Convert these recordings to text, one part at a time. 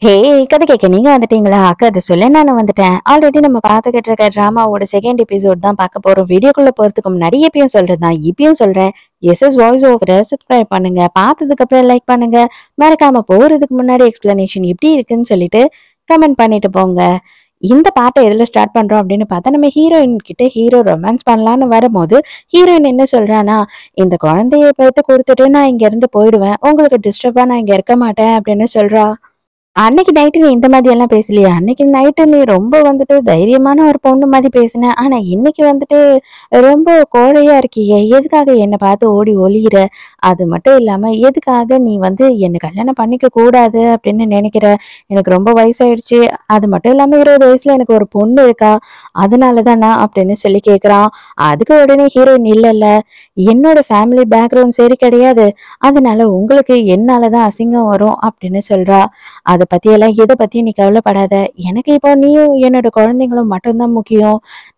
ஹே, கதை கேட்க நீங்க வந்துட்டீங்களா? அக்கா அதை சொல்ல நானும் வந்துட்டேன். ஆல்ரெடி நம்ம பார்த்துக்கிட்டு இருக்க டிராமாவோட செகண்ட் எபிசோட் தான் பார்க்க போறோம். வீடியோக்குள்ள போறதுக்கு முன்னாடி எப்பயும் சொல்றதுதான் இப்பயும் சொல்றேன். எஸ்எஸ் வாய்ஸ் ஓவரை சப்ஸ்கிரைப் பண்ணுங்க. பார்த்ததுக்கு அப்புறம் லைக் பண்ணுங்க. மறக்காம போறதுக்கு முன்னாடி எக்ஸ்பிளனேஷன் எப்படி இருக்குன்னு சொல்லிட்டு கமெண்ட் பண்ணிட்டு போங்க. இந்த பாட்டை எதுல ஸ்டார்ட் பண்றோம் அப்படின்னு பார்த்தா நம்ம ஹீரோயின் கிட்ட ஹீரோ ரொமான்ஸ் பண்ணலான்னு வரும்போது ஹீரோயின் என்ன சொல்றானா, இந்த குழந்தைய பார்த்து கொடுத்துட்டு நான் இங்க இருந்து போயிடுவேன், உங்களுக்கு டிஸ்டர்பா நான் இங்க இருக்க மாட்டேன் அப்படின்னு சொல்றா. அன்னைக்கு நைட்டு நீ இந்த மாதிரி எல்லாம் பேசலையே, அன்னைக்கு நைட்டு நீ ரொம்ப வந்துட்டு தைரியமான ஒரு பொண்ணு மாதிரி பேசின, ஆனா இன்னைக்கு வந்துட்டு ரொம்ப கோழையா இருக்கியே, எதுக்காக என்னை பார்த்து ஓடி ஒளியிற? அது மட்டும் இல்லாம எதுக்காக நீ வந்து என்னை கல்யாணம் பண்ணிக்க கூடாது அப்படின்னு நினைக்கிற? எனக்கு ரொம்ப வயசாயிடுச்சு, அது மட்டும் இல்லாம 20 வயசுல எனக்கு ஒரு பொண்ணு இருக்கா, அதனாலதானா அப்படின்னு சொல்லி கேக்குறான். அதுக்கு உடனே ஹீரோயின் இல்ல இல்ல, என்னோட ஃபேமிலி பேக்ரவுண்ட் சரி கிடையாது, அதனால உங்களுக்கு என்னாலதான் அசிங்கம் வரும் அப்படின்னு சொல்றா. அத பத்தியெல்லாம் எத பத்தியும் நீ கவலைப்படாத. எனக்கு இப்போ நீயும் என்னோட குழந்தைங்களும் மட்டும்தான் முக்கியம்.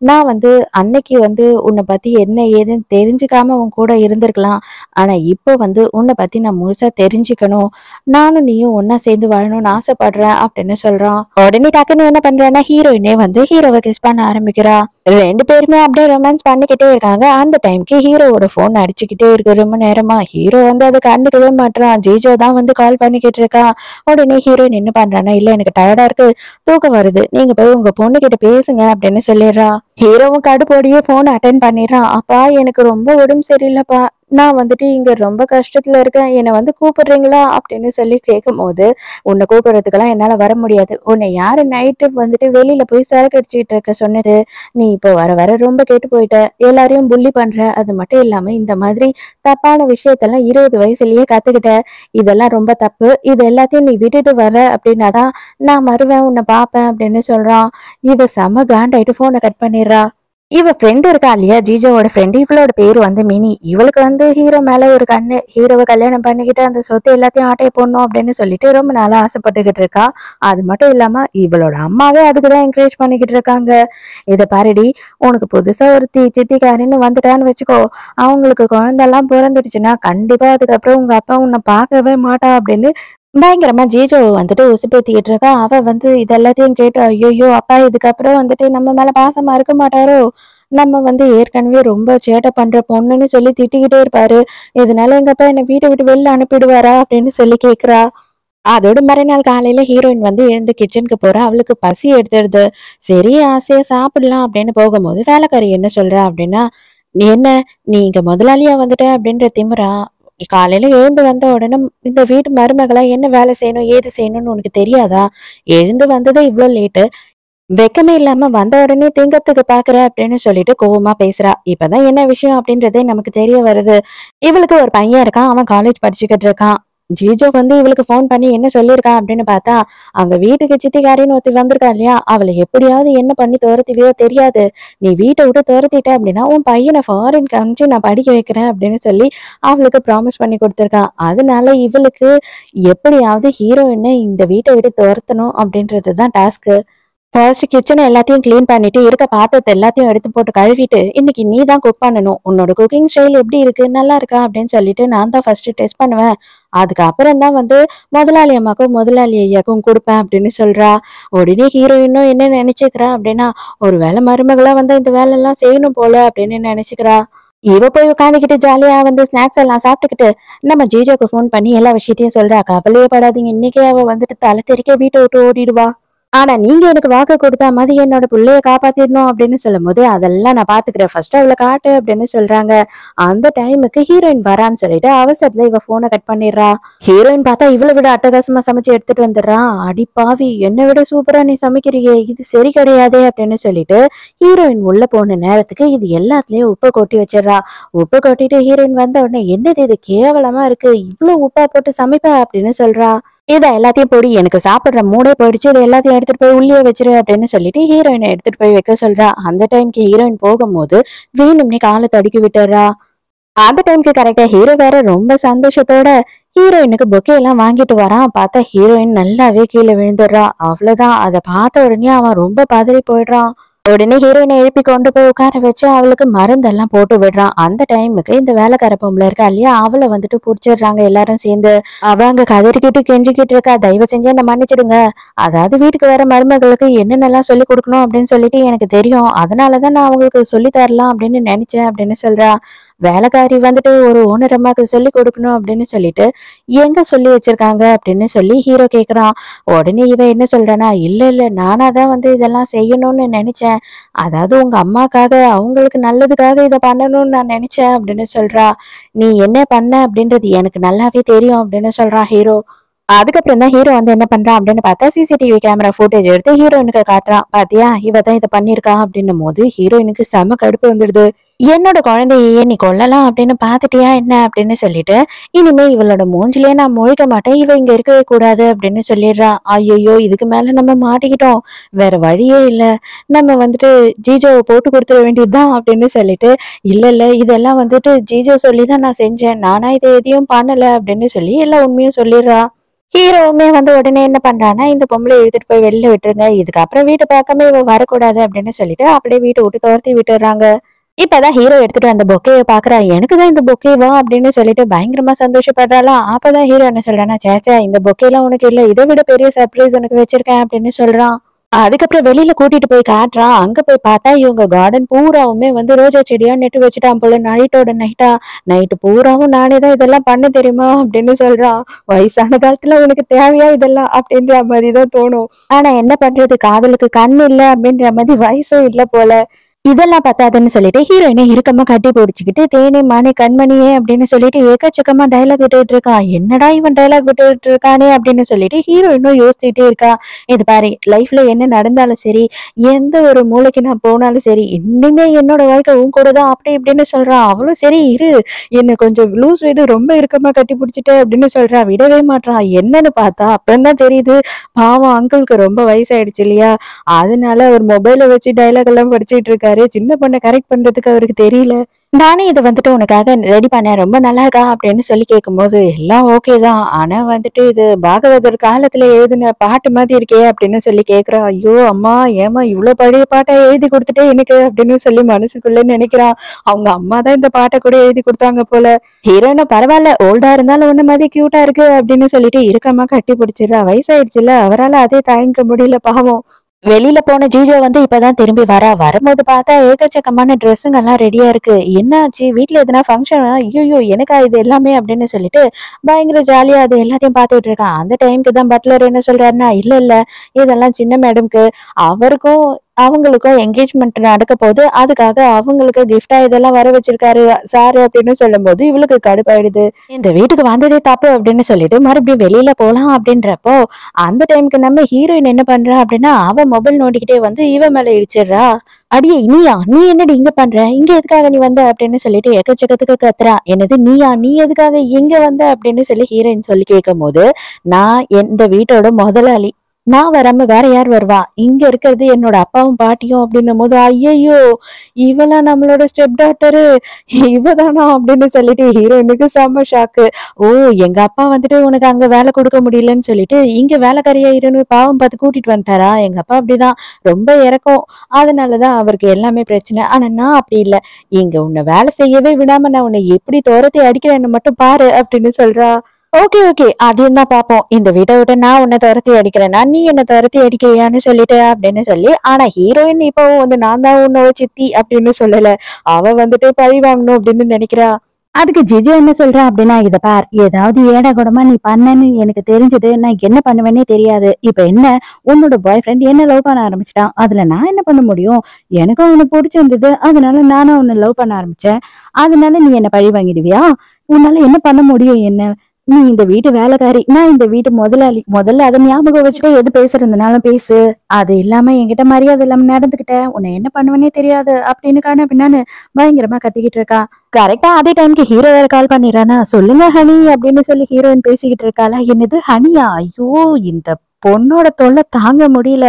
நான் வந்து அன்னைக்கு வந்து உன்னை பத்தி என்ன ஏதுன்னு தெரிஞ்சுக்காம உன் கூட இருந்திருக்கலாம். ஆனா இப்போ வந்து உன்னை பத்தி நான் முழுசா தெரிஞ்சுக்கணும். நானும் நீயும் ஒண்ணா சேர்ந்து வாழணும்னு ஆசைப்படுறேன் அப்படின்னு சொல்றான். உடனே டக்குன்னு என்ன பண்றான்னா ஹீரோயினே வந்து ஹீரோவை கிஸ் பண்ண ஆரம்பிக்கிறா. 2 பேருமே அப்படியே ரொமான்ஸ் பண்ணிக்கிட்டே இருக்காங்க. அந்த டைம்க்கு ஹீரோவோட போன் அடிச்சுக்கிட்டே இருக்கு ரொம்ப நேரமா. ஹீரோ வந்து அதை கண்டுக்கவே மாட்றான். ஜீஜோ தான் வந்து கால் பண்ணிக்கிட்டு இருக்கான். உடனே ஹீரோயின் என்ன பண்றான்னா, இல்ல எனக்கு டயர்டா இருக்கு, தூக்கம் வருது, நீங்க போய் உங்க பொண்ணு கிட்ட பேசுங்க அப்படின்னு சொல்லிடுறா. ஹீரோவும் கடுப்போடியே போன் அட்டென்ட் பண்ணிடுறான். அப்பா எனக்கு ரொம்ப உடம்பு சரியில்லைப்பா, நான் வந்துட்டு இங்க ரொம்ப கஷ்டத்துல இருக்கேன், என்னை வந்து கூப்பிடுறீங்களா அப்படின்னு சொல்லி கேட்கும் போது, உன்னை கூப்பிடுறதுக்கெல்லாம் என்னால வர முடியாது, உன்னை யாரு நைட்டு வந்துட்டு வெளியில போய் சரக்கு அடிச்சுக்கிட்டு இருக்க சொன்னது, நீ இப்போ வர வர ரொம்ப கெட்டு போயிட்ட, எல்லாரையும் புள்ளி பண்ற, அது மட்டும் இல்லாம இந்த மாதிரி தப்பான விஷயத்தெல்லாம் 20 வயசுலயே கத்துக்கிட்ட, இதெல்லாம் ரொம்ப தப்பு, இது எல்லாத்தையும் நீ விட்டுட்டு வர அப்படின்னாதான் நான் வருவேன் உன்னை பார்ப்பேன் அப்படின்னு சொல்றான். இவ செம காண்டாயிட்டு போனை கட் பண்ணிடுறா. இவ ஃப்ரெண்டு இருக்கா இல்லையா, ஜீஜோவோட ஃப்ரெண்டு, இவளோட பேரு வந்து மினி. இவளுக்கு வந்து ஹீரோ மேல ஒரு கண்ணு. ஹீரோவை கல்யாணம் பண்ணிக்கிட்டு அந்த சொத்து எல்லாத்தையும் ஆட்டைய போடணும் அப்படின்னு சொல்லிட்டு ரொம்ப நாளா ஆசைப்பட்டுக்கிட்டு இருக்கா. அது மட்டும் இல்லாம இவளோட அம்மாவே அதுக்குதான் என்கரேஜ் பண்ணிக்கிட்டு இருக்காங்க. இதை பாருடி, உனக்கு புதுசா ஒரு சித்திக்காரின்னு வந்துட்டான்னு வச்சுக்கோ, அவங்களுக்கு குழந்தெல்லாம் பிறந்துடுச்சுன்னா கண்டிப்பா அதுக்கப்புறம் உங்க அப்பா உன்னை பார்க்கவே மாட்டா அப்படின்னு பயங்கரமா ஜீஜோவை வந்துட்டு உசுப்பேத்திக்கிட்டு இருக்கா. அவ வந்து இது எல்லாத்தையும் கேட்டு, ஐயோ அப்பா இதுக்கப்புறம் வந்துட்டு நம்ம மேல பாசமா இருக்க மாட்டாரோ, நம்ம வந்து ஏற்கனவே ரொம்ப சேட்டை பண்ற பொண்ணுன்னு சொல்லி திட்டிக்கிட்டே இருப்பாரு, இதனால எங்க அப்பா என்னை வீட்டை விட்டு வெளில அனுப்பிடுவாரா அப்படின்னு சொல்லி கேக்குறா. அதோட மறுநாள் காலையில ஹீரோயின் வந்து எழுந்து கிச்சனுக்கு போறா. அவளுக்கு பசி எடுத்துடுது. சரி ஆசையா சாப்பிடலாம் அப்படின்னு போகும்போது வேலைக்காரி என்ன சொல்றா அப்படின்னா, நீ என்ன, நீ இங்க முதலாளியா வந்துட்ட அப்படின்ற திமிரா, காலையில எழுந்து வந்த உடனே இந்த வீட்டு மருமகளா என்ன வேலை செய்யணும் ஏது செய்யணும்னு உனக்கு தெரியாதா? எழுந்து வந்ததே இவ்வளோ லேட்டு, வெக்கமே இல்லாம வந்த உடனே திங்கறதுக்கு பாக்குற அப்படின்னு சொல்லிட்டு கோவமா பேசுறா. இப்பதான் என்ன விஷயம் அப்படின்றதே நமக்கு தெரிய வருது. இவளுக்கு ஒரு பையன் இருக்கான், அவன் காலேஜ் படிச்சுக்கிட்டு இருக்கான். ஜீஜோ வந்து இவளுக்கு ஃபோன் பண்ணி என்ன சொல்லியிருக்கா அப்படின்னு பார்த்தா, அங்க வீட்டுக்கு சித்திக்காரின்னு ஒருத்தி வந்திருக்கா இல்லையா, அவளை எப்படியாவது என்ன பண்ணி துரத்துவியோ தெரியாது, நீ வீட்டை விட்டு துரத்திட்ட அப்படின்னா உன் பையனை ஃபாரின்க்கு அனுப்பிச்சு நான் படிக்க வைக்கிறேன் அப்படின்னு சொல்லி அவளுக்கு ப்ராமிஸ் பண்ணி கொடுத்துருக்கான். அதனால இவளுக்கு எப்படியாவது ஹீரோயினை இந்த வீட்டை விட்டு துரத்தணும் அப்படின்றதுதான் டாஸ்க். ஃபர்ஸ்ட் கிச்சனை எல்லாத்தையும் கிளீன் பண்ணிட்டு இருக்க பாத்திரத்தை எல்லாத்தையும் எடுத்து போட்டு கழுவிட்டு, இன்னைக்கு நீ தான் குக் பண்ணணும், உன்னோட குக்கிங் ஸ்டைல் எப்படி இருக்கு, நல்லா இருக்கா அப்படின்னு சொல்லிட்டு நான் தான் ஃபர்ஸ்ட் டெஸ்ட் பண்ணுவேன், அதுக்கப்புறம் தான் வந்து முதலாளி அம்மாக்கும் முதலாளி ஐயாக்கும் கொடுப்பேன் அப்படின்னு சொல்றா. உடனே ஹீரோயினும் என்ன நினைச்சுக்கிறா அப்படின்னா, ஒரு வேலை மருமகளா வந்து இந்த வேலை எல்லாம் செய்யணும் போல அப்படின்னு நினைச்சுக்கிறா. இவ போய் உட்காந்துக்கிட்டு ஜாலியா வந்து ஸ்நாக்ஸ் எல்லாம் சாப்பிட்டுக்கிட்டு நம்ம ஜீஜோக்கு ஃபோன் பண்ணி எல்லா விஷயத்தையும் சொல்றா. கவலையே படாதீங்க, இன்னைக்கே அவ வந்துட்டு தலை தெறிக்க வீட்டை விட்டு ஓடிடுவா, ஆனா நீங்க எனக்கு வாக்கு கொடுத்தா மாதிரி என்னோட புள்ளைய காப்பாத்திடணும் அப்படின்னு சொல்லும் போது, அதெல்லாம் நான் பாத்துக்கிறேன், ஃபர்ஸ்ட் அவளை காட்டு அப்படின்னு சொல்றாங்க. அந்த டைமுக்கு ஹீரோயின் வரான்னு சொல்லிட்டு அவசரத்துல இவ போனை கட் பண்ணிடுறா. ஹீரோயின் பார்த்தா இவளை விட அட்டகாசமா சமைச்சு எடுத்துட்டு வந்துடுறான். அடி பாவி, என்னை விட சூப்பரா நீ சமைக்கிறியே, இது சரி கிடையாதே அப்படின்னு சொல்லிட்டு ஹீரோயின் உள்ள போன நேரத்துக்கு இது எல்லாத்துலயும் உப்பை கொட்டி வச்சிடறா. உப்பு கொட்டிட்டு ஹீரோயின் வந்த உடனே, என்னது இது கேவலமா இருக்கு, இவ்வளவு உப்பா போட்டு சமைப்ப அப்படின்னு சொல்றா. இத எல்லாத்தையும் போடி, எனக்கு சாப்பிடுற மூடே போயிடுச்சு, இதை எல்லாத்தையும் எடுத்துட்டு போய் உள்ளே வச்சிரு அப்படின்னு சொல்லிட்டு ஹீரோயினை எடுத்துட்டு போய் வைக்க சொல்றா. அந்த டைம்க்கு ஹீரோயின் போகும்போது வேணும்னே காலை தடுக்கி விட்டுறா. அந்த டைம்க்கு கரெக்டா ஹீரோ வேற ரொம்ப சந்தோஷத்தோட ஹீரோயினுக்கு பொக்கே எல்லாம் வாங்கிட்டு வரான். பார்த்தா ஹீரோயின் நல்லாவே கீழே விழுந்துடுறா. அவ்வளவுதான், அதை பார்த்த உடனே அவன் ரொம்ப பதறி போயிடுறான். உடனே ஹீரோயினை எழுப்பி கொண்டு போய் உட்கார வச்சு அவளுக்கு மருந்தெல்லாம் போட்டு விடுறான். அந்த டைமுக்கு இந்த வேலைக்கார பொம்பளை இருக்கா இல்லையா, அவளை வந்துட்டு புடிச்சிடுறாங்க எல்லாரும் சேர்ந்து. அவ அங்க கதறிக்கிட்டு கெஞ்சிக்கிட்டு இருக்கா, தயவு செஞ்சு என்ன மன்னிச்சிடுங்க. அதாவது வீட்டுக்கு வர மருமகளுக்கு என்னென்னலாம் சொல்லி கொடுக்கணும் அப்படின்னு சொல்லிட்டு எனக்கு தெரியும். அதனாலதான் நான் அவங்களுக்கு சொல்லி தரலாம் அப்படின்னு நினைச்சேன் அப்படின்னு சொல்றா. வேலைக்காரி வந்துட்டு ஒரு ஓனர் அம்மாக்கு சொல்லி கொடுக்கணும் அப்படின்னு சொல்லிட்டு எங்க சொல்லி வச்சிருக்காங்க அப்படின்னு சொல்லி ஹீரோ கேக்குறான். உடனே இவ என்ன சொல்றானா, இல்ல இல்ல நானா தான் வந்து இதெல்லாம் செய்யணும்னு நினைச்சேன். அதாவது உங்க அம்மாக்காக அவங்களுக்கு நல்லதுக்காக இதை பண்ணணும்னு நான் நினைச்சேன் அப்படின்னு சொல்றா. நீ என்ன பண்ண அப்படின்றது எனக்கு நல்லாவே தெரியும் அப்படின்னு சொல்றான் ஹீரோ. அதுக்கப்புறம் தான் ஹீரோ வந்து என்ன பண்றான் அப்படின்னு பார்த்தா சிசிடிவி கேமரா ஃபுட்டேஜ் எடுத்து ஹீரோயினுக்கு காட்டுறான். பாத்தியா இவ தான் இதை பண்ணிருக்கா அப்படின்னும் போது ஹீரோயினுக்கு செம கடுப்பு வந்துடுது. என்னோட குழந்தையே நீ கொல்லலாம் அப்படின்னு பாத்துட்டியா என்ன அப்படின்னு சொல்லிட்டு இனிமே இவளோட மூஞ்சிலே நான் முழிக்க மாட்டேன், இவ இங்க இருக்கவே கூடாது அப்படின்னு சொல்லிடுறா. ஐயோ இதுக்கு மேல நம்ம மாட்டிக்கிட்டோம், வேற வழியே இல்ல, நம்ம வந்துட்டு ஜீஜோவை போட்டு கொடுத்துட வேண்டியதுதான் அப்படின்னு சொல்லிட்டு இல்ல இல்ல இதெல்லாம் வந்துட்டு ஜீஜோ சொல்லிதான் நான் செஞ்சேன், நானா இதை எதையும் பண்ணல அப்படின்னு சொல்லி எல்லா உண்மையும் சொல்லிடுறா. ஹீரோவுமே வந்து உடனே என்ன பண்றான்னா, இந்த பொம்பளை இழுத்துட்டு போய் வெளில விட்டுருங்க, இதுக்கப்புறம் வீட்டு பக்கமே இவ வரக்கூடாது அப்படின்னு சொல்லிட்டு அப்படியே வீட்டை விட்டு துரத்தி விட்டுறாங்க. இப்பதான் ஹீரோ எடுத்துட்டு அந்த பொக்கையை பாக்குறா. எனக்குதான் இந்த பொக்கேவா அப்படின்னு சொல்லிட்டு பயங்கரமா சந்தோஷப்படுறாளா. அப்பதான் ஹீரோ என்ன சொல்றானா, சேச்சா இந்த பொக்கையெல்லாம் உனக்கு இல்ல, இதை விட பெரிய சர்ப்ரைஸ் உனக்கு வச்சிருக்கேன் அப்படின்னு சொல்றான். அதுக்கப்புறம் வெளியில கூட்டிட்டு போய் காட்டுறான். அங்க போய் பார்த்தா இவங்க கார்டன் பூராவுமே வந்து ரோஜா செடியா நெட்டு வச்சுட்டான் போல. நைட்டோட நைட்டா நைட்டு பூராவும் நானே தான் இதெல்லாம் பண்ண தெரியுமா அப்படின்னு சொல்றான். வயசான காலத்துல உனக்கு தேவையா இதெல்லாம் அப்படின்ற மாதிரி தான் தோணும். ஆனா என்ன பண்றது, காதலுக்கு கண் இல்ல அப்படின்ற மாதிரி வயசும் இல்ல போல. இதெல்லாம் பத்தாதுன்னு சொல்லிட்டு ஹீரோயினை இறுக்கமா கட்டி பிடிச்சிக்கிட்டு தேனே மானே கண்மணியே அப்படின்னு சொல்லிட்டு ஏக்கச்சக்கமா டைலாக் விட்டுட்டு இருக்கான். என்னடா இவன் டைலாக் விட்டுட்டு இருக்கானே அப்படின்னு சொல்லிட்டு ஹீரோயினும் யோசிச்சுட்டே இருக்கா. இது பாரு, லைஃப்ல என்ன நடந்தாலும் சரி, எந்த ஒரு மூளைக்கு நான் போனாலும் சரி, இன்னுமே என்னோட வாழ்க்கை உன் கூட தான் அப்படி இப்படின்னு சொல்றான். அவளும் சரி இரு, என்ன கொஞ்சம் லூஸ் விடு, ரொம்ப இறுக்கமா கட்டி பிடிச்சிட்டு அப்படின்னு சொல்றா. விடவே மாட்டான். என்னன்னு பார்த்தா அப்புறம் தான் தெரியுது, பாவம் அங்கிளுக்கு ரொம்ப வயசாயிடுச்சு இல்லையா, அதனால அவர் மொபைலை வச்சு டைலாக் எல்லாம் படிச்சுட்டு இருக்காரு. சின்ன பொண்ணை கரெக்ட் பண்றதுக்கு அவருக்கு தெரியல. நானே இதை வந்துட்டு உனக்காக ரெடி பண்ணேன், ரொம்ப நல்லா இருக்கா அப்படின்னு சொல்லி கேட்கும்போது எல்லாம் ஓகே தான், ஆனா வந்துட்டு இது பாகவதர் காலத்துல எழுதின பாட்டு மாதிரி இருக்கே அப்படின்னு சொல்லி கேக்குறா. ஐயோ அம்மா ஏமா இவ்வளவு பழைய பாட்டை எழுதி கொடுத்துட்டே எனக்கு அப்படின்னு சொல்லி மனசுக்குள்ள நினைக்கிறான். அவங்க அம்மா தான் இந்த பாட்டை கூட எழுதி கொடுத்தாங்க போல. ஹீரோயின பரவாயில்ல, ஓல்டா இருந்தாலும் ஒண்ணு மாதிரி கியூட்டா இருக்கு அப்படின்னு சொல்லிட்டு இறுக்கமா கட்டி பிடிச்சிடுறா. வயசாயிடுச்சுல, அவரால் அதே தாங்கிக்க முடியல பாவம். வெளியில போன ஜீஜோ வந்து இப்பதான் திரும்பி வரா. வரும்போது பார்த்தா ஏக்கச்சக்கமான ட்ரெஸ்ஸுங்க எல்லாம் ரெடியா இருக்கு. என்னாச்சு வீட்டுல எதுனா ஃபங்க்ஷனா, ஐயோ எனக்கா இது எல்லாமே அப்படின்னு சொல்லிட்டு பயங்கர ஜாலியா அது எல்லாத்தையும் பார்த்துட்டு இருக்கான். அந்த டைமுக்கு தான் பட்லர் என்ன சொல்றாருன்னா, இல்ல இல்ல இதெல்லாம் சின்ன மேடம்க்கு, அவருக்கும் அவங்களுக்கும் என்கேஜ்மெண்ட் நடக்க போகுது, அதுக்காக அவங்களுக்கு கிஃப்டா இதெல்லாம் வர வச்சிருக்காரு சாரு அப்படின்னு சொல்லும் போது இவளுக்கு கடுப்பாயிடுது. இந்த வீட்டுக்கு வந்ததே தப்பு அப்படின்னு சொல்லிட்டு மறுபடியும் வெளியில போலாம் அப்படின்றப்போ அந்த டைமுக்கு நம்ம ஹீரோயின் என்ன பண்றா அப்படின்னா, அவ மொபைல் நோண்டிக்கிட்டே வந்து இவ மேல இடிச்சிடுறா. அடியே நீயா, நீ என்னடி இங்க பண்ற, இங்க எதுக்காக நீ வந்த அப்படின்னு சொல்லிட்டு எக்கச்சக்கத்துக்கு கத்துறா. என்னது நீயா, நீ எதுக்காக இங்க வந்த அப்படின்னு சொல்லி ஹீரோயின் சொல்லி கேட்கும் போது, நான் இந்த வீட்டோட முதலாளி, நான் வராம வேற யார் வருவா, இங்க இருக்கிறது என்னோட அப்பாவும் பாட்டியும் அப்படின்னும் போது ஐயையோ இவளா நம்மளோட ஸ்டெப் டாட்டரு, இவதானா அப்படின்னு சொல்லிட்டு ஹீரோயினுக்கு செம்ம ஷாக்கு. ஓ எங்க அப்பா வந்துட்டு உனக்கு அங்க வேலை கொடுக்க முடியலன்னு சொல்லிட்டு இங்க வேலைக்காரியா இருன்னு பாவம் பார்த்து கூட்டிட்டு வந்துட்டாரா. எங்க அப்பா அப்படிதான், ரொம்ப இறக்கம், அதனாலதான் அவருக்கு எல்லாமே பிரச்சனை. ஆனா நான் அப்படி இல்லை, இங்க உன்னை வேலை செய்யவே விடாம நான் உன்னை எப்படி துரத்தி அடிக்கிறேன்னு மட்டும் பாரு அப்படின்னு சொல்றா. ஓகே ஓகே அதையும் தான் பாப்போம், இந்த வீட்டை விட்டு நான் உன்னை துரத்தி அடிக்கிறேன்னா நீ என்ன துரத்தி அடிக்கிறியான்னு சொல்லிட்டு அப்படின்னு சொல்லி. ஆனா ஹீரோயின் இப்போ வந்து நான் தான் உன்னோட சித்தி அப்படின்னு சொல்லல, அவ வந்துட்டு பழி வாங்கணும் அப்படின்னு நினைக்கிறா. அதுக்கு ஜிஜு என்ன சொல்றா அப்படின்னா, இத பார், ஏதாவது ஏடா கூடமா நீ பண்ணன்னு எனக்கு தெரிஞ்சது, நான் என்ன பண்ணுவேன்னே தெரியாது. இப்ப என்ன, உன்னோட பாய் ஃப்ரெண்ட் என்ன லவ் பண்ண ஆரம்பிச்சிட்டான், அதுல நான் என்ன பண்ண முடியும், எனக்கும் அவனை பிடிச்சிருந்தது, அதனால நானும் அவனை லவ் பண்ண ஆரம்பிச்சேன், அதனால நீ என்ன பழி வாங்கிடுவியா, உன்னால என்ன பண்ண முடியும் என்ன, நீ இந்த வீட்டு வேலைக்காரி, நான் இந்த வீட்டு முதலாளி, முதல்ல அதை ஞாபகம் வச்சுக்க, எது பேசுறதுனாலும் பேசு, அது இல்லாம என்கிட்ட மரியாதை இல்லாம நடந்துகிட்ட, உன்னை என்ன பண்ணுவேனே தெரியாது அப்படின்னு காண பின்னான்னு பயங்கரமா கத்திக்கிட்டு இருக்கா. கரெக்டா அதே டைம்க்கு ஹீரோ வேற கால் பண்ணிடுறானா, சொல்லுங்க ஹனி அப்படின்னு சொல்லி ஹீரோயின் பேசிக்கிட்டு இருக்காளா. என்னது ஹனியா, ஐயோ இந்த பொண்ணோட தொல்லை தாங்க முடியல,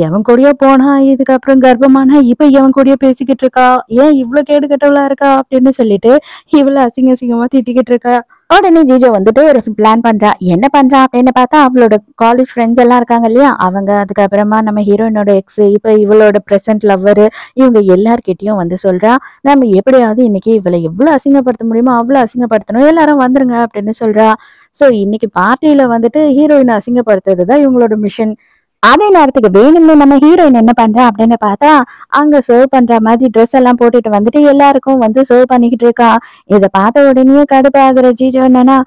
எவன் கூடயோ போனா, இதுக்கப்புறம் கர்ப்பமானா, இப்ப எவன் கூடயோ பேசிக்கிட்டு இருக்கா, ஏன் இவ்வளவு கேடு கட்டவளா இருக்கா அப்படின்னு சொல்லிட்டு இவ்வளவு அசிங்க அசிங்கமா திட்டிக்கிட்டு இருக்கா. உடனே ஜிஜோ வந்துட்டு ஒரு பிளான் பண்றா. என்ன பண்றா அப்படின்னு பார்த்தா அவளோட காலேஜ் ஃப்ரெண்ட்ஸ் எல்லாம் இருக்காங்க இல்லையா, அவங்க அதுக்கப்புறமா நம்ம ஹீரோயினோட எக்ஸ், இப்ப இவளோட பிரசன்ட் லவ்வர், இவங்க எல்லார்கிட்டயும் வந்து சொல்றா, நம்ம எப்படியாவது இன்னைக்கு இவளை எவ்வளவு அசிங்கப்படுத்த முடியுமோ அவ்வளவு அசிங்கப்படுத்தணும், எல்லாரும் வந்துருங்க அப்படின்னு சொல்றா. சோ இன்னைக்கு பார்ட்டியில வந்துட்டு ஹீரோயினை அசிங்கப்படுத்துறதுதான் இவங்களோட மிஷன். அதே நேரத்துக்கு வேணும்னு நம்ம ஹீரோயின் என்ன பண்றா அப்படின்னு பார்த்தா, அங்க சர்வ் பண்ற மாதிரி ட்ரெஸ் எல்லாம் போட்டுட்டு வந்துட்டு எல்லாருக்கும் வந்து சர்வ் பண்ணிக்கிட்டு இருக்கா. இதை பார்த்த உடனே கடுப்பாகிற ஜிஜோ என்னன்னா,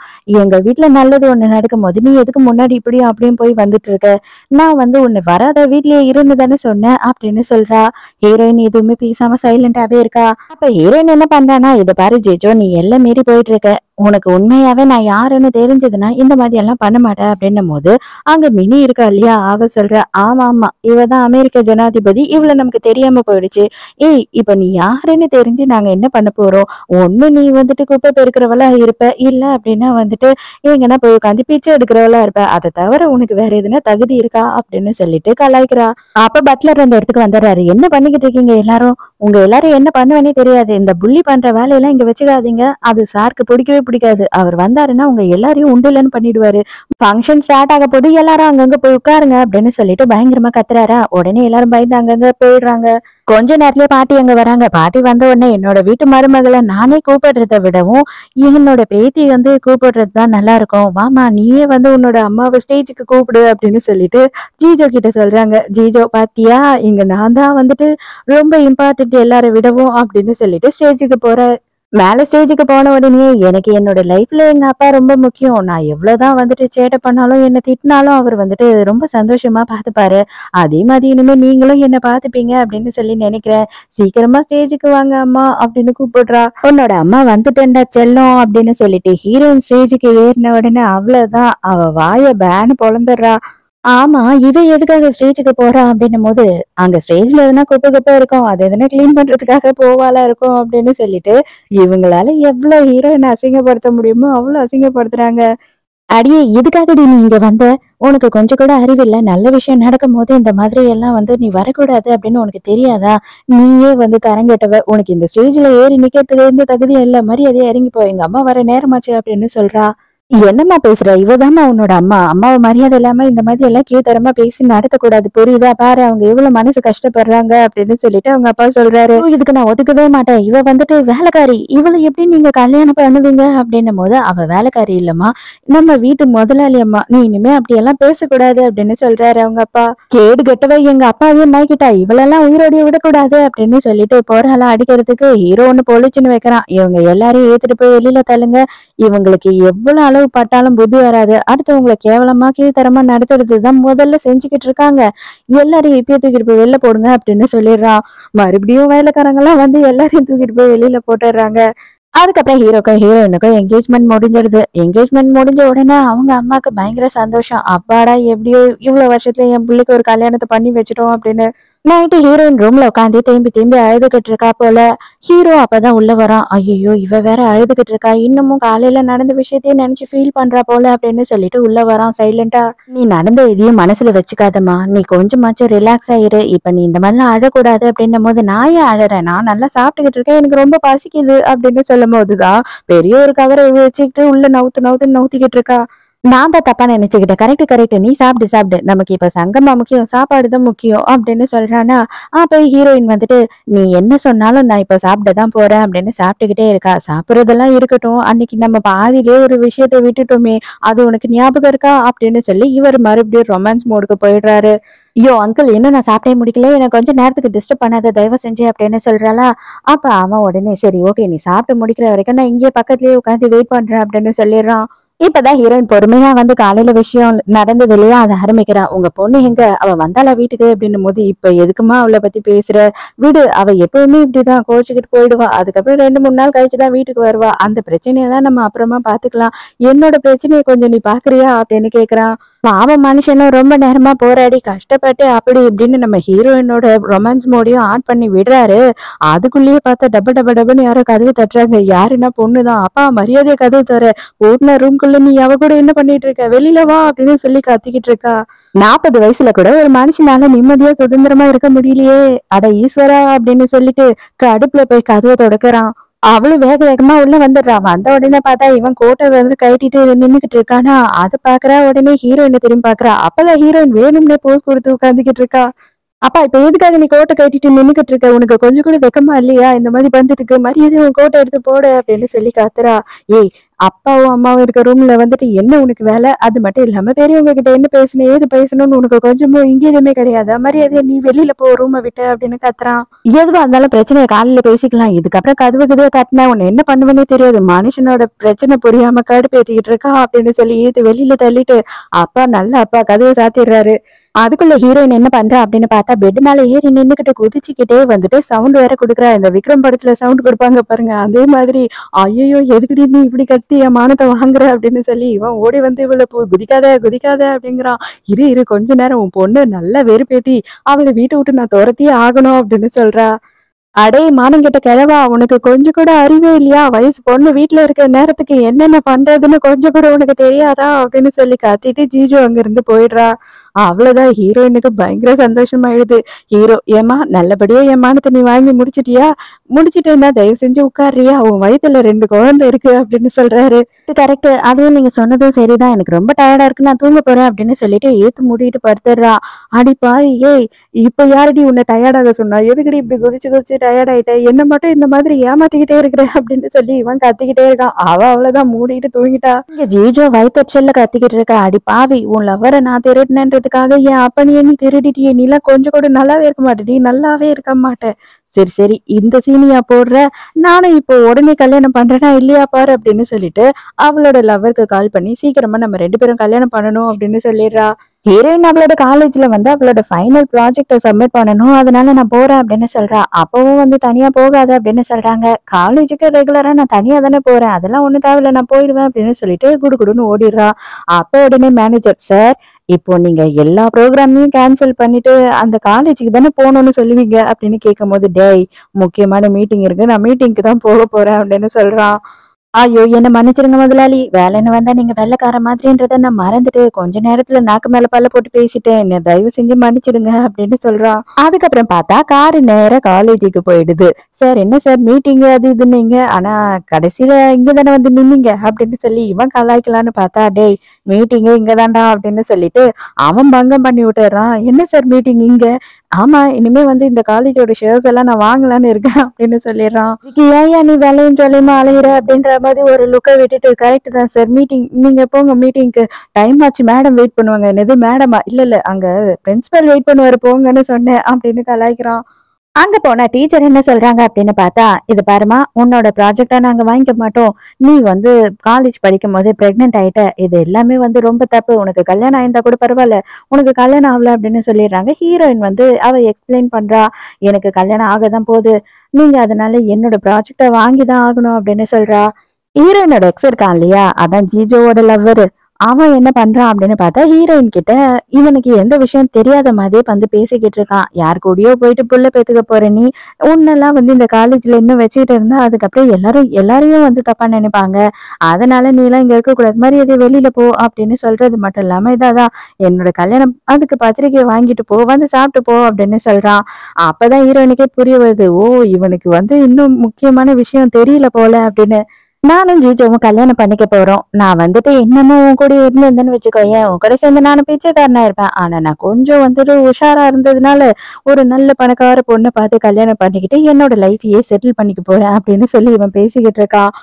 எங்க வீட்டுல நல்லது ஒண்ணு நடக்கும் போது நீ எதுக்கு முன்னாடி இப்படியும் அப்படியும் போய் வந்துட்டு இருக்க, நான் வந்து உன்னை வராத வீட்லயே இருந்து தானே சொன்னேன் அப்படின்னு சொல்றா. ஹீரோயின் எதுவுமே பேசாம சைலண்டாவே இருக்கா. அப்ப ஹீரோயின் என்ன பண்றானா, இதை பாரு ஜிஜோ, நீ எல்லாம் மீறி போயிட்டு இருக்க, உனக்கு உண்மையாவே நான் யாருன்னு தெரிஞ்சதுன்னா இந்த மாதிரி எல்லாம் பண்ண மாட்டேன் அப்படின்னும் போது அங்க மினி இருக்கா இல்லையா, அவ சொல்ற, ஆமா ஆமா இவதான் அமெரிக்க ஜனாதிபதி, இவ்வளவு நமக்கு தெரியாம போயிடுச்சு. ஏய் இப்ப நீ யாருன்னு தெரிஞ்சு நாங்க என்ன பண்ண போறோம், ஒண்ணு நீ வந்துட்டு குப்பை பெருக்கிறவளா இருப்ப, இல்ல அப்படின்னா வந்துட்டு எங்கன்னா போய் உட்காந்து பிச்சை எடுக்கிறவளா இருப்ப, அதை தவிர உனக்கு வேற எதுனா தகுதி இருக்கா அப்படின்னு சொல்லிட்டு கலாய்க்கிறா. அப்ப பட்லர் அந்த இடத்துக்கு வந்துடுறாரு. என்ன பண்ணிக்கிட்டு இருக்கீங்க எல்லாரும், உங்க எல்லாரும் என்ன பண்ணுவேனே தெரியாது, இந்த புள்ளி பண்ற வேலையெல்லாம் இங்க வச்சுக்காதீங்க, அது சாருக்கு பிடிக்கவே பிடிக்காது, அவர் வந்தாருன்னா உங்க எல்லாரையும் உண்டுலன்னு பண்ணிடுவாரு, ஃபங்க்ஷன் ஸ்டார்ட் ஆக போது எல்லாரும் அங்கங்க போய் உட்காருங்க அப்படின்னு சொல்லிட்டு பயங்கரமா கத்துறாரா. உடனே எல்லாரும் பயந்து அங்கங்க போயிடுறாங்க. கொஞ்ச நேரத்துல பாட்டி அங்க வராங்க. பாட்டி வந்த உடனே, என்னோட வீட்டு மருமகளை நானே கூப்பிடுறதை விடவும் என்னோட பேத்தி வந்து கூப்பிடுறது தான் நல்லா இருக்கும், வாமா நீயே வந்து உன்னோட அம்மாவை ஸ்டேஜுக்கு கூப்பிடு அப்படின்னு சொல்லிட்டு ஜிஜோ கிட்ட சொல்றாங்க. ஜிஜோ, பாத்தியா இங்க நான் தான் வந்துட்டு ரொம்ப இம்பார்ட்டன்ட் எல்லாரை விடவும் அப்படின்னு சொல்லிட்டு ஸ்டேஜுக்கு போற. மேல ஸ்டேஜுக்கு போன உடனே, எனக்கு என்னோட லைஃப்ல எங்க அப்பா ரொம்ப முக்கியம், நான் எவ்வளவுதான் வந்துட்டு சேட்டை பண்ணாலும் என்ன திட்டினாலும் அவர் வந்துட்டு ரொம்ப சந்தோஷமா பார்த்துப்பாரு, அதே மாதிரி இனிமே நீங்களும் என்ன பார்த்துப்பீங்க அப்படின்னு சொல்லி நினைக்கிறேன், சீக்கிரமா ஸ்டேஜுக்கு வாங்க அம்மா அப்படின்னு கூப்பிடுறா. உன்னோட அம்மா வந்துட்டேன்டா செல்லம் அப்படின்னு சொல்லிட்டு ஹீரோயின் ஸ்டேஜுக்கு ஏறின உடனே அவ்வளவுதான், அவ வாய பேன்னு பொழந்துடுறா. ஆமா, இவ எதுக்காக ஸ்டேஜுக்கு போறா அப்படின்னும் போது, அங்க ஸ்டேஜ்ல எதுனா குப்பை குப்பை இருக்கும், அது எதுனா கிளீன் பண்றதுக்காக போவாலா இருக்கும் அப்படின்னு சொல்லிட்டு இவங்களால எவ்வளவு ஹீரோயினை அசிங்கப்படுத்த முடியுமோ அவ்வளவு அசிங்கப்படுத்துறாங்க. அடியே, எதுக்காகடி நீ இங்க வந்த, உனக்கு கொஞ்சம் கூட அறிவில்ல, நல்ல விஷயம் நடக்கும் போது இந்த மாதிரி எல்லாம் வந்து நீ வரக்கூடாது அப்படின்னு உனக்கு தெரியாதா, நீயே வந்து தரங்கெட்டவ, உனக்கு இந்த ஸ்டேஜ்ல ஏறி நிக்கிறதுக்கு எந்த தகுதியும் இல்ல, மரியாதையா இறங்கி போ, எங்க அம்மா வர நேரமாச்சு அப்படின்னு சொல்றா. என்னம்மா பேசுற, இவதாம்மா உன்னோட அம்மா, அம்மாவை மரியாதை இல்லாம இந்த மாதிரி எல்லாம் கீழ்த்தரமா பேசி நடத்தக்கூடாது, புரியுதா, பாரு அவங்க எவ்வளவு மனசு கஷ்டப்படுறாங்க அப்படின்னு சொல்லிட்டு அவங்க அப்பா சொல்றாரு. இதுக்கு நான் ஒத்துக்கவே மாட்டேன், இவ வந்துட்டு வேலைக்காரி, இவளை எப்படி நீங்க கல்யாணம் பண்ணுவீங்க அப்படின்னும் போது, அவ வேலைக்காரி இல்லம்மா, நம்ம வீட்டு முதலாளி அம்மா, நீ இனிமே அப்படி எல்லாம் பேசக்கூடாது அப்படின்னு சொல்றாரு அவங்க அப்பா. கேடு கெட்டவ எங்க அப்பாவையும் மாய்க்கிட்டா, இவளெல்லாம் உயிரோடைய விடக்கூடாது அப்படின்னு சொல்லிட்டு போறாளா அடிக்கிறதுக்கு. ஹீரோ ஒண்ணு பொழிச்சுன்னு வைக்கிறான், இவங்க எல்லாரையும் ஏத்துட்டு போய் வெளியில தள்ளுங்க, இவங்களுக்கு எவ்வளவு அளவு பட்டாலும் புத்தி வராது, அடுத்தவங்களை கேவலமா கீழ்த்தரமா நடத்துறதுதான் முதல்ல செஞ்சுக்கிட்டு இருக்காங்க, எல்லாரையும் இப்பயே தூக்கிட்டு போய் வெளில போடுங்க அப்படின்னு சொல்லிடுறான். மறுபடியும் வேலைக்காரங்க எல்லாம் வந்து எல்லாரையும் தூக்கிட்டு போய் வெளியில போட்டுடுறாங்க. அதுக்கப்புறம் ஹீரோக்கும் ஹீரோயினுக்கும் என்கேஜ்மெண்ட் முடிஞ்சிருது. என்கேஜ்மெண்ட் முடிஞ்ச உடனே அவங்க அம்மாக்கு பயங்கர சந்தோஷம், அப்பாடா எப்படியோ இவ்வளவு வருஷத்துல என் பிள்ளைக்கு ஒரு கல்யாணத்தை பண்ணி வச்சிட்டோம் அப்படின்னு. நைட்டு ஹீரோயின் ரூம்ல உட்காந்து தேம்பி தேம்பி அழுதுகிட்டு இருக்கா போல. ஹீரோ அப்பதான் உள்ள வரான். ஐயோ இவ வேற அழுதுகிட்டு இருக்கா, இன்னமும் காலையில நடந்த விஷயத்தையும் நினைச்சு ஃபீல் பண்றா போல அப்படின்னு சொல்லிட்டு உள்ள வரான் சைலண்டா. நீ நடந்த இதையும் மனசுல வச்சுக்காதம்மா, நீ கொஞ்சமாச்சும் ரிலாக்ஸ் ஆயிரு, இப்ப நீ இந்த மாதிரிலாம் அழக்கூடாது அப்படின்னும் போது, நான் ஏன் அழறேன், நான் நல்லா சாப்பிட்டுக்கிட்டு இருக்கேன், எனக்கு ரொம்ப பசிக்குது அப்படின்னு சொல்லும் போதுதான் பெரிய ஒரு கவரை வச்சுக்கிட்டு உள்ள நவுத்திக்கிட்டு இருக்கா. நான் தான் தப்பா நினைச்சுக்கிட்டேன், கரெக்ட் கரெக்ட், நீ சாப்பிடு சாப்பிடு, நமக்கு இப்ப சங்கமா முக்கியம், சாப்பாடு தான் முக்கியம் அப்படின்னு சொல்றானா. அப்ப ஹீரோயின் வந்துட்டு, நீ என்ன சொன்னாலும் நான் இப்ப சாப்பிடதான் போறேன் அப்படின்னு சாப்பிட்டுக்கிட்டே இருக்கா. சாப்பிடுறதெல்லாம் இருக்கட்டும், அன்னைக்கு நம்ம பாதியிலே ஒரு விஷயத்த விட்டுட்டோமே, அது உனக்கு ஞாபகம் இருக்கா அப்படின்னு சொல்லி இவர் மறுபடியும் ரொமான்ஸ் மோடுக்கு போயிடுறாரு. ஐயோ அங்கிள், இன்னும் நான் சாப்பிட்டே முடிக்கல, எனக்கு கொஞ்சம் நேரத்துக்கு டிஸ்டர்ப் பண்ணாத தயவு செஞ்சு அப்படின்னு சொல்றாளா. அப்ப அவன் உடனே, சரி ஓகே, நீ சாப்பிட்டு முடிக்கிற வரைக்கும் நான் இங்கே பக்கத்துலயே உட்காந்து வெயிட் பண்றேன் அப்படின்னு சொல்லிடுறான். இப்பதான் ஹீரோயின் பொறுமையா வந்து காலையில விஷயம் நடந்தது இல்லையா அதை ஆரம்பிக்கிறா. உங்க பொண்ணு எங்க, அவ வந்தாளா வீட்டுக்கு அப்படின்னும் போது, இப்ப எதுக்குமா அவளை பத்தி பேசுற, விடு, அவ எப்பவுமே இப்படிதான் கோச்சுக்கிட்டு போயிடுவா, அதுக்கப்புறம் 2-3 நாள் கழிச்சுதான் வீட்டுக்கு வருவா, அந்த பிரச்சனையெல்லாம் நம்ம அப்புறமா பாத்துக்கலாம், என்னோட பிரச்சனையை கொஞ்சம் நீ பாக்குறியா அப்படின்னு கேக்குறான். பாவம் மனுஷனும் ரொம்ப நேரமா போராடி கஷ்டப்பட்டு அப்படி இப்படின்னு நம்ம ஹீரோயினோட ரொமான்ஸ் மோடியும் ஆட் பண்ணி விடுறாரு. அதுக்குள்ளேயே பார்த்தா டப டப டபன்னு யாரோ கதவு தட்டுறாங்க. யாருன்னா பொண்ணுதான். அப்பா மரியாதையா கதவு தர, ஓட்டுன ரூம்குள்ள நீ அவ கூட என்ன பண்ணிட்டு இருக்க, வெளியில வா அப்படின்னு சொல்லி கத்திக்கிட்டு இருக்கா. 40 வயசுல கூட ஒரு மனுஷனால நிம்மதியா சுதந்திரமா இருக்க முடியலையே, அட ஈஸ்வரா அப்படின்னு சொல்லிட்டு கடுப்புல போய் கதவை தொடக்கிறான். அவளும் வேக வேகமா உள்ள வந்துடுறா. வந்த உடனே பார்த்தா இவன் கோட்டை வந்து கழட்டிட்டு நின்னுகிட்டு இருக்கானா, அதை பாக்குறா. உடனே ஹீரோயினை திரும்பி பாக்குறா. அப்பதான் ஹீரோயின் வேணும்னே போஸ் கொடுத்து உட்காந்துக்கிட்டு இருக்கா. அப்பா இப்ப எதுக்காக நீ கோட்டை கட்டிட்டு நின்னுகிட்டு இருக்க? உனக்கு கொஞ்சம் கூட வெக்கமா இல்லையா? இந்த மாதிரி பண்றதுக்கு மரியாதை உன் கோட்டை எடுத்து போடு அப்படின்னு சொல்லி காத்துறா. ஏய், அப்பாவும் அம்மாவும் இருக்க ரூம்ல வந்துட்டு என்ன உனக்கு வேலை? அது மட்டும் இல்லாம பெரியவங்க கிட்ட என்ன பேசணும் ஏது பேசணும்னு உனக்கு கொஞ்சமும் இங்கேயுமே கிடையாது. மரியாதையா நீ வெளியில போ ரூமை விட்டு அப்படின்னு கத்துறான். எதுவா இருந்தாலும் பிரச்சனையை காலையில பேசிக்கலாம். இதுக்கப்புறம் கதவு தட்டினா உன்னை என்ன பண்ணுவேன்னே தெரியாது. மனுஷனோட பிரச்சனை புரியாம கடுப்பேத்திக்கிட்டு இருக்கா அப்படின்னு சொல்லி இழுத்து வெளியில தள்ளிட்டு அப்பா நல்ல அப்பா கதவை சாத்திடுறாரு. அதுக்குள்ள ஹீரோயின் என்ன பண்றா அப்படின்னு பார்த்தா பெட் மேல ஏறி நின்னுகிட்டு குதிச்சுக்கிட்டே வந்துட்டு சவுண்ட் வேற கொடுக்குறா. இந்த விக்ரம் படத்துல சவுண்ட் கொடுப்பாங்க பாருங்க, அதே மாதிரி. ஐயோ, எதுக்குடி நீ இப்படி கத்தி என் மானத்தை வாங்குற அப்படின்னு சொல்லி இவன் ஓடி வந்து இவளை குதிக்காத குதிக்காத அப்படிங்கிறான். இரு கொஞ்ச நேரம் உன் பொண்ணு நல்லா வெறுப்பேத்தி அவளை வீட்டை விட்டு நான் துரத்தியே ஆகணும் அப்படின்னு சொல்றா. அடே மானங்கிட்ட கிழவா, உனக்கு கொஞ்சம் கூட அறிவே இல்லையா? வயசு பொண்ணு வீட்டுல இருக்கிற நேரத்துக்கு என்னென்ன பண்றதுன்னு கொஞ்சம் கூட உனக்கு தெரியாதா அப்படின்னு சொல்லி கத்திட்டு ஜீஜு அங்கிருந்து போயிடுறா. அவ்வளவுதான், ஹீரோயினுக்கு பயங்கர சந்தோஷமாயிடுது. ஹீரோ, ஏமா நல்லபடியா என் மானத்தை நீ வாங்கி முடிச்சிட்டியா? முடிச்சிட்டேன்னா தயவு செஞ்சு உட்காரியா, உன் வயித்துல 2 குழந்தை இருக்கு அப்படின்னு சொல்றாரு. கரெக்ட், அதுவும் நீங்க சொன்னதும் சரிதான். எனக்கு ரொம்ப டயர்டா இருக்கு, நான் தூங்க போறேன் அப்படின்னு சொல்லிட்டு இழுத்து மூடிட்டு படுத்துடுறா. அடி பாவி, ஏய் இப்ப யாரடி உன்னை டயர்டாக சொன்னா? எதுக்கடி இப்படி குதிச்சு குதிச்சு டயர்ட் ஆயிட்ட? என்ன மட்டும் இந்த மாதிரி ஏமாத்திக்கிட்டே இருக்கிற அப்படின்னு சொல்லி இவன் கத்திக்கிட்டே இருக்கான். அவ்வளவுதான் மூடிட்டு தூங்கிட்டா. இங்க ஜீஜோ வயிற்றுச்சல்ல கத்திக்கிட்டு இருக்கா. அடி பாவி, உன் லவ்வரை நான் திருடினேன்றதுக்காக என் அப்பனையே நீ திருடிட்டியே, நீலாம் கொஞ்சம் கூட நல்லாவே இருக்க மாட்டேடி, நல்லாவே இருக்க மாட்டேன். சரி சரி, இந்த சீனியா போடுற, நானும் இப்போ உடனே கல்யாணம் பண்றேனா இல்லையா பாரு அப்படின்னு சொல்லிட்டு அவளோட லவ்வருக்கு கால் பண்ணி சீக்கிரமா நம்ம 2 பேரும் கல்யாணம் பண்ணணும் அப்படின்னு சொல்லிடுறா. ஹீரோயின் அவளோட காலேஜ்ல வந்து அவளோட ஃபைனல் ப்ராஜெக்ட சப்மிட் பண்ணணும், அதனால நான் போறேன் அப்படின்னு சொல்றா. அப்பவும் வந்து தனியா போகாத அப்படின்னு சொல்றாங்க. காலேஜுக்கு ரெகுலரா நான் தனியா தானே போறேன், அதெல்லாம் ஒண்ணு தேவையில்ல, நான் போயிடுவேன் அப்படின்னு சொல்லிட்டு குடுகுடுன்னு ஓடிடுறா. அப்ப உடனே மேனேஜர், சார் இப்போ நீங்க எல்லா ப்ரோக்ராமையும் கேன்சல் பண்ணிட்டு அந்த காலேஜுக்கு தானே போகணும்னு சொல்லுவீங்க அப்படின்னு கேட்கும் போது, டேய் முக்கியமான மீட்டிங் இருக்கு, நான் மீட்டிங்க்கு தான் போக போறேன் அப்படின்னு சொல்றான். ஐயோ, என்ன மன்னிச்சிருங்க முதலாளி, வேலைன்னு வந்தா நீங்க வெள்ளைக்கார மாதிரின்றத நான் மறந்துட்டு கொஞ்ச நேரத்துல நாக்கு மேல பல்ல போட்டு பேசிட்டேன், என்ன தயவு செஞ்சு மன்னிச்சிடுங்க அப்படின்னு சொல்றான். அதுக்கப்புறம் பார்த்தா காரு நேர காலேஜுக்கு போயிடுது. சார் என்ன சார் மீட்டிங் அது இதுன்னீங்க, ஆனா கடைசியில இங்க தானே வந்து நின்னீங்க அப்படின்னு சொல்லி இவன் கலாய்க்கலான்னு பார்த்தா, டேய் மீட்டிங்கே இங்கதான்டா அப்படின்னு சொல்லிட்டு அவன் பங்கம் பண்ணி விட்டுறான். என்ன சார் மீட்டிங் இங்க? ஆமா, இனிமே வந்து இந்த காலேஜோட ஷேர்ஸ் எல்லாம் நான் வாங்கலான்னு இருக்கேன் அப்படின்னு சொல்லிடுறான். இதுக்கு ஏன் நீ வேலையும் சொல்லியுமா அலையிற அப்படின்ற மாதிரி ஒரு லுக்கை விட்டுட்டு, கரெக்ட் தான் சார், மீட்டிங் நீங்க போங்க, மீட்டிங்க்கு டைம் ஆச்சு, மேடம் வெயிட் பண்ணுவாங்க. என்னது மேடமா? இல்ல அங்க பிரின்சிபல் வெயிட் பண்ணுவாரு, போங்கன்னு சொன்னேன் அப்படின்னு கலாய்க்கிறான். அங்க போனா டீச்சர் என்ன சொல்றாங்க அப்படின்னு பார்த்தா, இது பாருமா, உன்னோட ப்ராஜெக்டா நாங்க வாங்கிக்க மாட்டோம். நீ வந்து காலேஜ் படிக்கும் போதே பிரெக்னென்ட் ஆயிட்ட, இது எல்லாமே வந்து ரொம்ப தப்பு. உனக்கு கல்யாணம் ஆயிருந்தா கூட பரவாயில்ல, உனக்கு கல்யாணம் ஆகல அப்படின்னு சொல்லிடுறாங்க. ஹீரோயின் வந்து அவ எக்ஸ்பிளைன் பண்றா, எனக்கு கல்யாணம் ஆகதான் போகுது, நீங்க அதனால என்னோட ப்ராஜெக்டை வாங்கிதான் ஆகணும் அப்படின்னு சொல்றா. ஹீரோயினோட எக்ஸ் இருக்கான் இல்லையா, அதான் ஜீஜோவோட லவ்வர். அவன் என்ன பண்றான் அப்படின்னு பார்த்தா, ஹீரோயின் கிட்ட இவனுக்கு எந்த விஷயம் தெரியாத மாதிரியே வந்து பேசிக்கிட்டு இருக்கான். யார் கூடயோ போயிட்டு புள்ள பெத்துக்க போற நீ, உன்னெல்லாம் வந்து இந்த காலேஜ்ல இன்னும் வச்சுக்கிட்டு இருந்தா அதுக்கப்புறம் எல்லாரையும் வந்து தப்பா நினைப்பாங்க, அதனால நீ எல்லாம் இங்க இருக்க கூடாது, மாதிரி எது வெளியில போ அப்படின்னு சொல்றது மட்டும் இல்லாம, இதாதான் என்னோட கல்யாணம், அதுக்கு பத்திரிக்கை வாங்கிட்டு போ, வந்து சாப்பிட்டு போ அப்படின்னு சொல்றான். அப்பதான் ஹீரோயினுக்கே புரிய வருது, ஓ இவனுக்கு வந்து இன்னும் முக்கியமான விஷயம் தெரியல போல அப்படின்னு. நானும் ஜீஜோவும் கல்யாணம் பண்ணிக்க போறோம். நான் வந்துட்டு இன்னமும் உன் கூட இருந்திருந்தேன்னு வச்சுக்கோயேன், உன் கூட சேர்ந்து நானும் பிச்சைக்காரனா இருப்பேன். ஆனா நான் கொஞ்சம் வந்துட்டு உஷாரா இருந்ததுனால ஒரு நல்ல பணக்கார பொண்ணை பார்த்து கல்யாணம் பண்ணிக்கிட்டு என்னோட லைஃபையே செட்டில் பண்ணிக்க போறேன் அப்படின்னு சொல்லி இவன் பேசிக்கிட்டு இருக்கான்.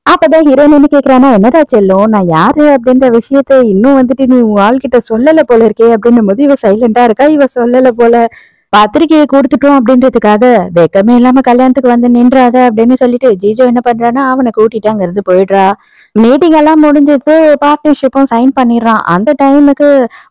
அப்பதான் ஹீரோயின் என்ன கேக்குறானா, என்னடா செல்லும், நான் யாரு அப்படின்ற விஷயத்த இன்னும் வந்துட்டு நீ உன் ஆள்கிட்ட சொல்லல போல இருக்கே அப்படின்னும் போது இவ சைலண்டா இருக்கா. இவ சொல்லல போல. பத்திரிக்கையை கொடுத்துட்டோம் அப்படின்றதுக்காக வெக்கமே இல்லாம கல்யாணத்துக்கு வந்து நின்றாத அப்படின்னு சொல்லிட்டு ஜீஜோ என்ன பண்றான்னா அவனை கூட்டிட்டு அங்க இருந்து போயிடுறா. மீட்டிங் எல்லாம் முடிஞ்சது, பார்ட்னர்ஷிப்பும் சைன் பண்ணிடுறான். அந்த டைமுக்கு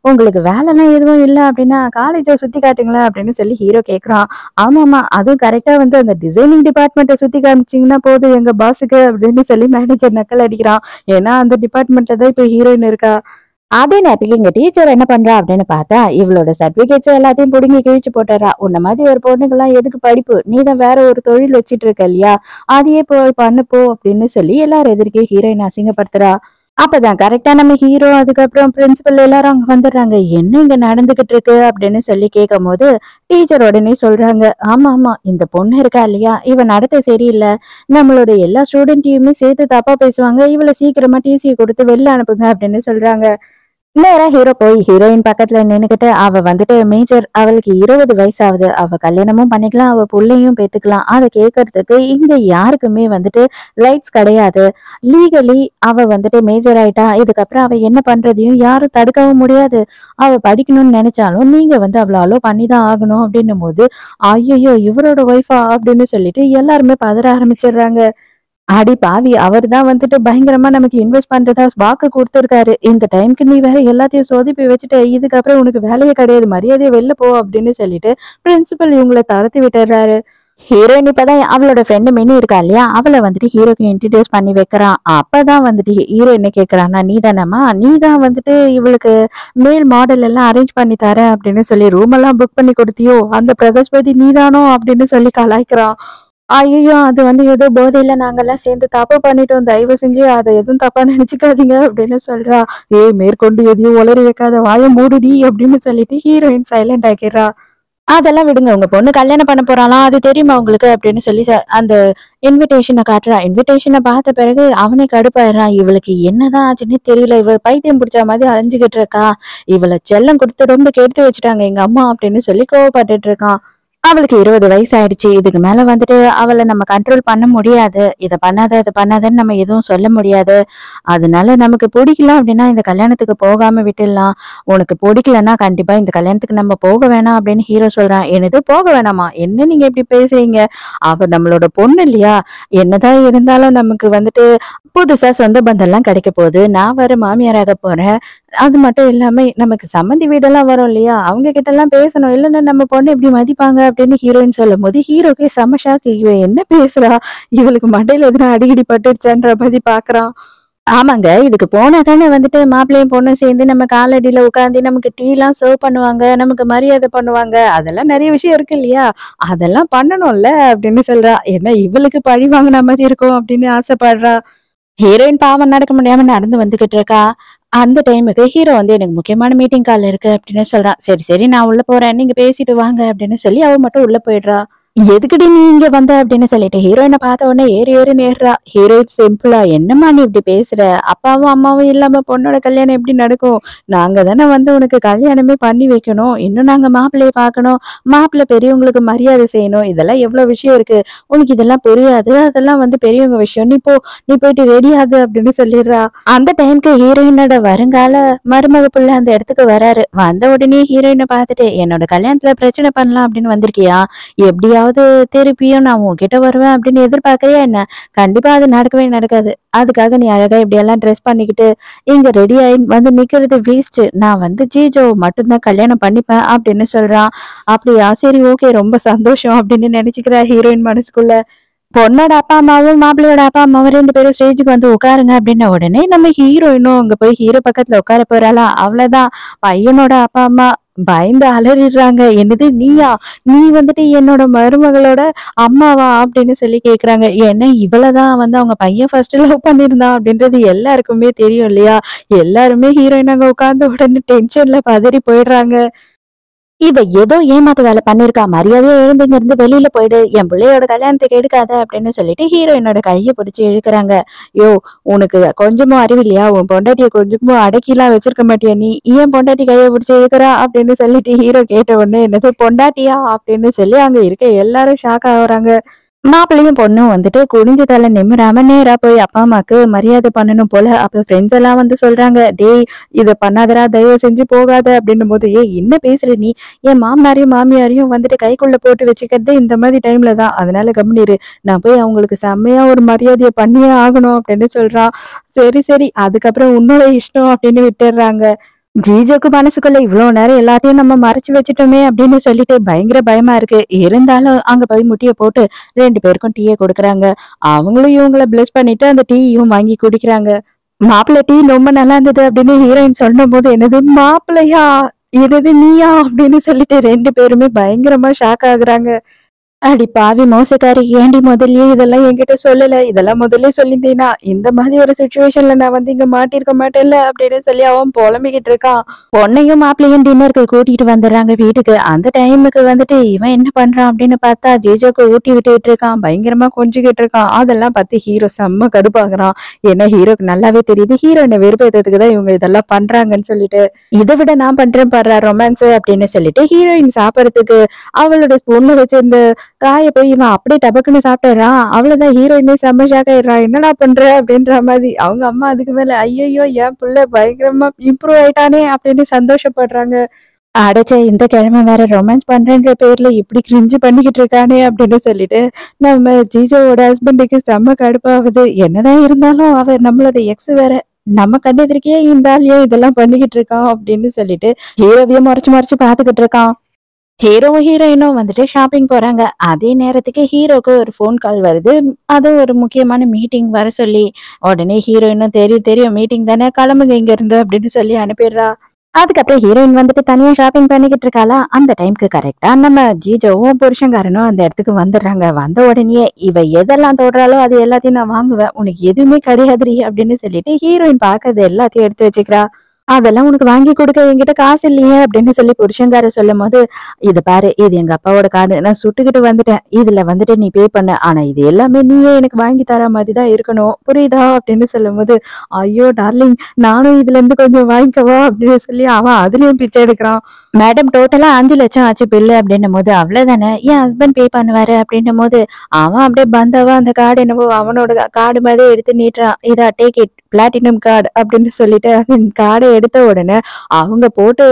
உங்களுக்கு வேலை எல்லாம் எதுவும் இல்லை அப்படின்னா காலேஜை சுத்தி காட்டுங்களேன் அப்படின்னு சொல்லி ஹீரோ கேக்குறான். ஆமாமா, அதுவும் கரெக்டா வந்து அந்த டிசைனிங் டிபார்ட்மெண்ட்டை சுத்தி காமிச்சிங்கன்னா போதும் எங்க பாஸுக்கு அப்படின்னு சொல்லி மேனேஜர் நக்கல் அடிக்கிறான். ஏன்னா அந்த டிபார்ட்மெண்ட்ல தான் இப்ப ஹீரோயின் இருக்கா. அதே நேரத்துக்கு இங்க டீச்சர் என்ன பண்றா அப்படின்னு பார்த்தா, இவளோட சர்டிபிகேட்ஸ் எல்லாத்தையும் புடுங்கி கிழிச்சு போட்டுறா. உன்ன மாதிரி ஒரு பொண்ணுக்கெல்லாம் எதுக்கு படிப்பு, நீதான் வேற ஒரு தொழில் வச்சிட்டு இருக்க இல்லையா, அதையே போய் பண்ணு போ அப்படின்னு சொல்லி எல்லாரும் எதிர்க்கே ஹீரோயின் அசிங்கப்படுத்துறா. அப்பதான் கரெக்டா நம்ம ஹீரோ அதுக்கப்புறம் பிரின்சிபல் எல்லாரும் அங்க வந்துடுறாங்க. என்ன இங்க நடந்துகிட்டு இருக்கு அப்படின்னு சொல்லி கேட்கும்போது டீச்சர் உடனே சொல்றாங்க, ஆமா ஆமா இந்த பொண்ணு இருக்கா இல்லையா, இவ நடத்தை சரியில்லை, நம்மளோட எல்லா ஸ்டூடெண்ட்டையுமே சேர்த்து தப்பா பேசுவாங்க, இவளை சீக்கிரமா டிசியை கொடுத்து வெளில அனுப்புங்க அப்படின்னு சொல்றாங்க. நேரா ஹீரோ போய் ஹீரோயின் பக்கத்துல நின்னுக்கிட்டு, அவ வந்துட்டு மேஜர், அவளுக்கு 20 வயசாகுது, அவ கல்யாணமும் பண்ணிக்கலாம், அவ புள்ளையும் பெத்துக்கலாம், அதை கேட்கறதுக்கு இங்க யாருக்குமே வந்துட்டு ரைட்ஸ் கிடையாது. லீகலி அவ வந்துட்டு மேஜர் ஆயிட்டா, இதுக்கப்புறம் அவ என்ன பண்றதையும் யாரும் தடுக்கவும் முடியாது. அவ படிக்கணும்னு நினைச்சாலும் நீங்க வந்து அவளை அலோ பண்ணிதான் ஆகணும் அப்படின்னும் போது, ஐயோ இவரோட ஒய்ஃபா அப்படின்னு சொல்லிட்டு எல்லாருமே பதற ஆரம்பிச்சிடுறாங்க. அடி பாவி! அவரு தான் வந்துட்டு பயங்கரமா நமக்கு இன்வெஸ்ட் பண்றதா வாக்கு குடுத்திருக்காரு. இந்த டைம்க்கு நீ வேற எல்லாத்தையும் சொதப்பி வச்சுட்ட. இதுக்கப்புறம் உனக்கு வேலையே கிடையாது. மரியாதையா வெளில போ அப்படின்னு சொல்லிட்டு பிரின்சிபல் இவங்கள தொரத்தி விட்டுர்றாரு. ஹீரோயின் இப்பதான் அவளோட ஃப்ரெண்டு மினி இருக்கா இல்லையா? அவள வந்துட்டு ஹீரோக்கு இன்ட்ரோடியூஸ் பண்ணி வைக்கிறான். அப்பதான் வந்துட்டு ஹீரோ என்ன கேட்கிறான்னா, நீ தானம்மா? நீ தான் வந்துட்டு இவளுக்கு மேல் மாடல் எல்லாம் அரேஞ்ச் பண்ணி தரேன் அப்படின்னு சொல்லி ரூம் எல்லாம் புக் பண்ணி கொடுத்தியோ? அந்த பிரகஸ்பதி நீதானோ? அப்படின்னு சொல்லி கலாய்க்கிறான். ஐயய்யோ! அது வந்து ஏதோ போதையில நாங்கலாம் சேர்ந்து தப்பு பண்ணிட்டோம். தயவு செஞ்சு அத எதுவும் தப்பா நினைச்சுக்காதீங்க அப்படின்னு சொல்றா. ஏய் மேற்கொண்டு எதையும் உளறி வைக்காத, வாய மூடுடி அப்படின்னு சொல்லிட்டு ஹீரோயின் சைலண்ட் ஆக்கிர்றா. அதெல்லாம் விடுங்க. உங்க பொண்ணு கல்யாணம் பண்ண போறாளாம். அது தெரியுமா உங்களுக்கு? அப்படின்னு சொல்லி அந்த இன்விடேஷன காட்டுறா. இன்விடேஷன பார்த்த பிறகு அவனே கடுப்பாயிடுறான். இவளுக்கு என்னதான் ஆச்சுன்னே தெரியல. இவ பைத்தியம் பிடிச்ச மாதிரி அலைஞ்சுகிட்டு இருக்கா. இவள செல்லம் குடுத்து ரொம்ப கெடுத்து வச்சுட்டாங்க எங்க அம்மா அப்படின்னு சொல்லி கோவப்பட்டுட்டு இருக்கான். அவளுக்கு 20 வயசு ஆயிடுச்சு. இதுக்கு மேல வந்துட்டு அவள நம்ம கண்ட்ரோல் பண்ண முடியாது. இத பண்ணாத, அத பண்ணாதன்னு நம்ம எதுவும் சொல்ல முடியாது. அதனால நமக்கு பிடிக்கல அப்படின்னா இந்த கல்யாணத்துக்கு போகாம விட்டுடலாம். உனக்கு பிடிக்கலன்னா கண்டிப்பா இந்த கல்யாணத்துக்கு நம்ம போக வேணாம் அப்படின்னு ஹீரோ சொல்றான். என்னது போக வேணாமா? என்ன நீங்க இப்படி பேசுறீங்க? அவ நம்மளோட பொண்ணு இல்லையா? என்னதான் இருந்தாலும் நமக்கு வந்துட்டு புதுசா சொந்த பந்தம்லாம் கிடைக்க போகுது. நான் வேற மாமியாராக போறேன். அது மட்டும் இல்லாம நமக்கு சம்மந்தி வீடெல்லாம் வரும் இல்லையா? அவங்க கிட்டலாம் பேசணும். இல்லன்னா நம்ம பொண்ண எப்படி மதிப்பாங்க அப்படின்னு ஹீரோயின் சொல்லும்போது, ஹீரோக்கே செம்ம ஷாக்கு. இவ என்ன பேசுறா? இவளுக்கு மண்டையில எதுனா அடிகிடி பட்டுடுச்சான்ற மாரி பாக்குறான். ஆமாங்க. இதுக்கு போனா தானே வந்துட்டு மாப்பிள்ளையும் பொண்ணும் சேர்ந்து நம்ம காலடியில உட்காந்து நமக்கு டீலாம் சர்வ் பண்ணுவாங்க. நமக்கு மரியாதை பண்ணுவாங்க. அதெல்லாம் நெறைய விஷயம் இருக்கு இல்லையா? அதெல்லாம் பண்ணணும்ல அப்படின்னு சொல்றா. என்ன இவளுக்கு பழி வாங்குன மாரி இருக்கும் அப்படின்னு ஆசைப்படுறா. ஹீரோயின் பாவம் நடக்க முடியாம நடந்து வந்துகிட்டு இருக்கா. அந்த டைமுக்கு ஹீரோ வந்து எனக்கு முக்கியமான மீட்டிங் கால் இருக்கு அப்படின்னு சொல்றான். சரி, சரி நான் உள்ள போறேன். நீங்க பேசிட்டு வாங்க அப்படின்னு சொல்லி அவ மட்டும் உள்ள போயிடுறா. எதுக்குடி நீ இங்க வந்த அப்படின்னு சொல்லிட்டு ஹீரோயின பார்த்த உடனே ஏறி ஏறி ஏறுறா. ஹீரோயின் சிம்பிளா என்னம்மா நீ இப்படி பேசுற? அப்பாவும் அம்மாவும் இல்லாம பொண்ணோட கல்யாணம் எப்படி நடக்கும்? நாங்க தானே வந்து உனக்கு கல்யாணமே பண்ணி வைக்கணும். இன்னும் நாங்க மாப்பிள்ளைய பார்க்கணும். மாப்பிள்ளை பெரியவங்களுக்கு மரியாதை செய்யணும். இதெல்லாம் எவ்வளவு விஷயம் இருக்கு. உனக்கு இதெல்லாம் புரியாது. அதெல்லாம் வந்து பெரியவங்க விஷயம். நீ போ, நீ போயிட்டு ரெடி ஆகு அப்படின்னு சொல்லிடுறா. அந்த டைம்க்கு ஹீரோயினோட வருங்கால மருமக புள்ள அந்த இடத்துக்கு வராரு. வந்த உடனே ஹீரோயினை பார்த்துட்டு என்னோட கல்யாணத்துல பிரச்சனை பண்ணலாம் அப்படின்னு வந்திருக்கியா? எப்படியாவது திருப்பியும் நான் உன்கிட்ட வருவேன் அப்படின்னு எதிர்பார்க்கறியா என்ன? கண்டிப்பா அது நடக்கவே நடக்காது. அதுக்காக நீ அழகா இப்படியெல்லாம் ட்ரெஸ் பண்ணிக்கிட்டு இங்க ரெடி ஆயி வந்து நிக்கிறது வேஸ்ட். நான் வந்து ஜீஜோவ மட்டும்தான் கல்யாணம் பண்ணிப்பேன் அப்படின்னு சொல்றான். அப்படியா? சரி ஓகே ரொம்ப சந்தோஷம் அப்படின்னு நினைச்சுக்கிறா ஹீரோயின் மனசுக்குள்ள. பொண்ணோட அப்பா அம்மாவும் மாப்பிள்ளையோட அப்பா அம்மாவும் 2 பேரும் ஸ்டேஜுக்கு வந்து உட்காருங்க அப்படின்ன உடனே நம்ம ஹீரோயினும் அங்க போய் ஹீரோ பக்கத்துல உட்கார போறாளா? அவ்வளவுதான். பையனோட அப்பா அம்மா பயந்து அலறிடுறாங்க. என்னது நீயா? நீ வந்துட்டு என்னோட மருமகளோட அம்மாவா? அப்படின்னு சொல்லி கேக்குறாங்க. ஏன்னா இவளதான் வந்து அவங்க பையன் ஃபர்ஸ்ட் லவ் பண்ணியிருந்தான் அப்படின்றது எல்லாருக்குமே தெரியும் இல்லையா? எல்லாருமே ஹீரோயின் அங்க உட்கார்ந்த உடனே டென்ஷன்ல பதறி போயிடுறாங்க. இவ ஏதோ ஏமாத்து வேலை பண்ணிருக்கா, மரியாதையா எழுந்து இங்க இருந்து வெளியில போயிடு, என் பிள்ளையோட கல்யாணத்துக்கு எடுக்காத அப்படின்னு சொல்லிட்டு ஹீரோயினோட கைய பிடிச்சு இழுக்கிறாங்க. யோ உனக்கு கொஞ்சமும் அறிவில்லையா? உன் பொண்டாட்டிய கொஞ்சமும் அடக்கிலாம் வச்சிருக்க மாட்டியா நீ? ஏன் பொண்டாட்டி கைய பிடிச்சு இழுக்கிறா அப்படின்னு சொல்லிட்டு ஹீரோ கேட்ட உடனே என்னது பொண்டாட்டியா அப்படின்னு சொல்லி அங்க இருக்க எல்லாரும் ஷாக் ஆகுறாங்க. மாப்பிள்ளையும் பொண்ணும் வந்துட்டு குனிஞ்ச தலை நிமிராம நேரா போய் அப்பா அம்மாக்கு மரியாதை பண்ணணும் போல. அப்ப ஃப்ரெண்ட்ஸ் எல்லாம் வந்து சொல்றாங்க, டேய் இத பண்ணாதடா, தயவு செஞ்சு போகாத அப்படின்னும் போது, ஏய் என்ன பேசுற நீ? என் மாமனாரையும் மாமியாரையும் வந்துட்டு கைக்குள்ள போட்டு வச்சுக்கிறது இந்த மாதிரி டைம்ல தான். அதனால கம்முனிரு. நான் போய் அவங்களுக்கு செம்மையா ஒரு மரியாதையை பண்ணியே ஆகணும் அப்படின்னு சொல்றான். சரி சரி அதுக்கப்புறம் உன்னோட இஷ்டம் அப்படின்னு விட்டுடுறாங்க. ஜிஜோக்கு மனசுக்குள்ள இவ்வளவு நேரம் எல்லாத்தையும் நம்ம மறைச்சு வச்சுட்டோமே அப்படின்னு சொல்லிட்டு பயங்கர பயமா இருக்கு. இருந்தாலும் அங்க போய் முட்டிய போட்டு 2 பேருக்கும் டீயை கொடுக்குறாங்க. அவங்களும் இவங்கள பிளஸ் பண்ணிட்டு அந்த டீயும் வாங்கி குடிக்கிறாங்க. மாப்பிள்ளை டீ ரொம்ப நல்லா இருந்தது அப்படின்னு ஹீரோயின் சொல்லும் போது, என்னது மாப்பிள்ளையா? என்னது நீயா? அப்படின்னு சொல்லிட்டு 2 பேருமே பயங்கரமா ஷாக் ஆகுறாங்க. அடி பாவி மோசக்காரி, ஏன்டி முதல்லயே இதெல்லாம் என்கிட்ட சொல்லல? இதெல்லாம் முதல்லயே சொல்லியிருந்தீன்னா, இந்த மாதிரி ஒரு சிச்சுவேஷன்ல நான் வந்து இங்க மாட்டியிருக்க மாட்டேன்ல அப்படின்னு சொல்லி அவன் புலம்பிக்கிட்டு இருக்கான். பொண்ணையும் மாப்பிள்ளையும் டின்னருக்கு கூட்டிட்டு வந்துடுறாங்க வீட்டுக்கு. அந்த டைமுக்கு வந்துட்டு இவன் என்ன பண்றான் அப்படின்னு பார்த்தா, ஜேஜோக்கு ஊட்டி விட்டுட்டு இருக்கான். பயங்கரமா கொஞ்சிக்கிட்டு இருக்கான். அதெல்லாம் பார்த்து ஹீரோ செம்ம கடுப்பாகுறான். ஏன்னா ஹீரோக்கு நல்லாவே தெரியுது, ஹீரோயினை வெறுப்பேத்துறதுக்கு தான் இவங்க இதெல்லாம் பண்றாங்கன்னு சொல்லிட்டு. இதை விட நான் பண்றேன் பாரு ரொமான்ஸ் அப்படின்னு சொல்லிட்டு ஹீரோயின் சாப்பிடறதுக்கு அவளோட ஸ்பூன்ல வச்சிருந்த காய போய் இவன் அப்படியே டபக்குன்னு சாப்பிட்டுறான். அவ்வளவுதான், ஹீரோயினே செம்ம ஷாக் ஆயிடுறா. என்னடா பண்ற அப்படின்ற மாதிரி. அவங்க அம்மா அதுக்கு மேல ஐயையோ என் புள்ள பயங்கரமா இம்ப்ரூவ் ஆயிட்டானே அப்படின்னு சந்தோஷப்படுறாங்க. அடைச்ச இந்த கிழமை வேற ரொமான்ஸ் பண்றேன்ற பேர்ல இப்படி கிரிஞ்சு பண்ணிக்கிட்டு இருக்கானே அப்படின்னு சொல்லிட்டு நம்ம ஜீஜோவோட ஹஸ்பண்டுக்கு செம்ம கடுப்பாகுது. என்னதான் இருந்தாலும் அவர் நம்மளோட எக்ஸ் வேற, நம்ம கண்ணெதிர்க்கே இந்த ஆள் ஏன் இதெல்லாம் பண்ணிக்கிட்டு இருக்கான் அப்படின்னு சொல்லிட்டு ஹீரோவையும் மறைச்சு மறைச்சு பாத்துக்கிட்டு இருக்கான். ஹீரோவும் ஹீரோயினும் வந்துட்டு ஷாப்பிங் போறாங்க. அதே நேரத்துக்கு ஹீரோக்கு ஒரு ஃபோன் கால் வருது. அது ஒரு முக்கியமான மீட்டிங் வர சொல்லி. உடனே ஹீரோயினும் தெரியும் தெரியும் மீட்டிங் தானே, கிளம்புங்க இங்க இருந்து அப்படின்னு சொல்லி அனுப்பிடுறா. அதுக்கப்புறம் ஹீரோயின் வந்துட்டு தனியா ஷாப்பிங் பண்ணிக்கிட்டு இருக்காளா. அந்த டைம்க்கு கரெக்டா நம்ம ஜீஜோவும் புருஷன்காரனும் அந்த இடத்துக்கு வந்துடுறாங்க. வந்த உடனே இவ எதெல்லாம் தொடுறாளோ அது எல்லாத்தையும் நான் வாங்குவேன், உனக்கு எதுவுமே கிடையாதுரி அப்படின்னு சொல்லிட்டு ஹீரோயின் பாக்குறது எல்லாத்தையும் எடுத்து வச்சுக்கிறா. அதெல்லாம் உனக்கு வாங்கி கொடுக்க என்கிட்ட காசு இல்லையே அப்படின்னு சொல்லி புருஷன்கார சொல்லும் போது, இது பாரு, இது எங்க அப்பாவோட கார்டு, நான் சுட்டுக்கிட்டு வந்துட்டேன், இதுல வந்துட்டு நீ பே பண்ண, ஆனா இது எல்லாமே நீயே எனக்கு வாங்கி தர மாதிரி தான் இருக்கணும், புரியுதா அப்படின்னு சொல்லும் போது, ஐயோ டார்லிங், நானும் இதுல இருந்து கொஞ்சம் வாங்கிக்கவா அப்படின்னு சொல்லி அவன் அதுலயும் பிச்சை எடுக்கிறான். மேடம் டோட்டலா 5 லட்சம் ஆச்சு பில்லு அப்படின்னும் போது, அவ்வளவுதானே என் ஹஸ்பண்ட் பே பண்ணுவாரு அப்படின்னும் போது அவன் அப்படியே பந்தாவா அந்த கார்டு என்னவோ அவனோட கார்டு மாதிரி எடுத்து நீட்டுறான். இதா டேக் இட், பிளாட்டினம் கார்டு அப்படின்னு சொல்லிட்டு அந்த கார்டை எடுத்த உடனே அவங்க போட்டு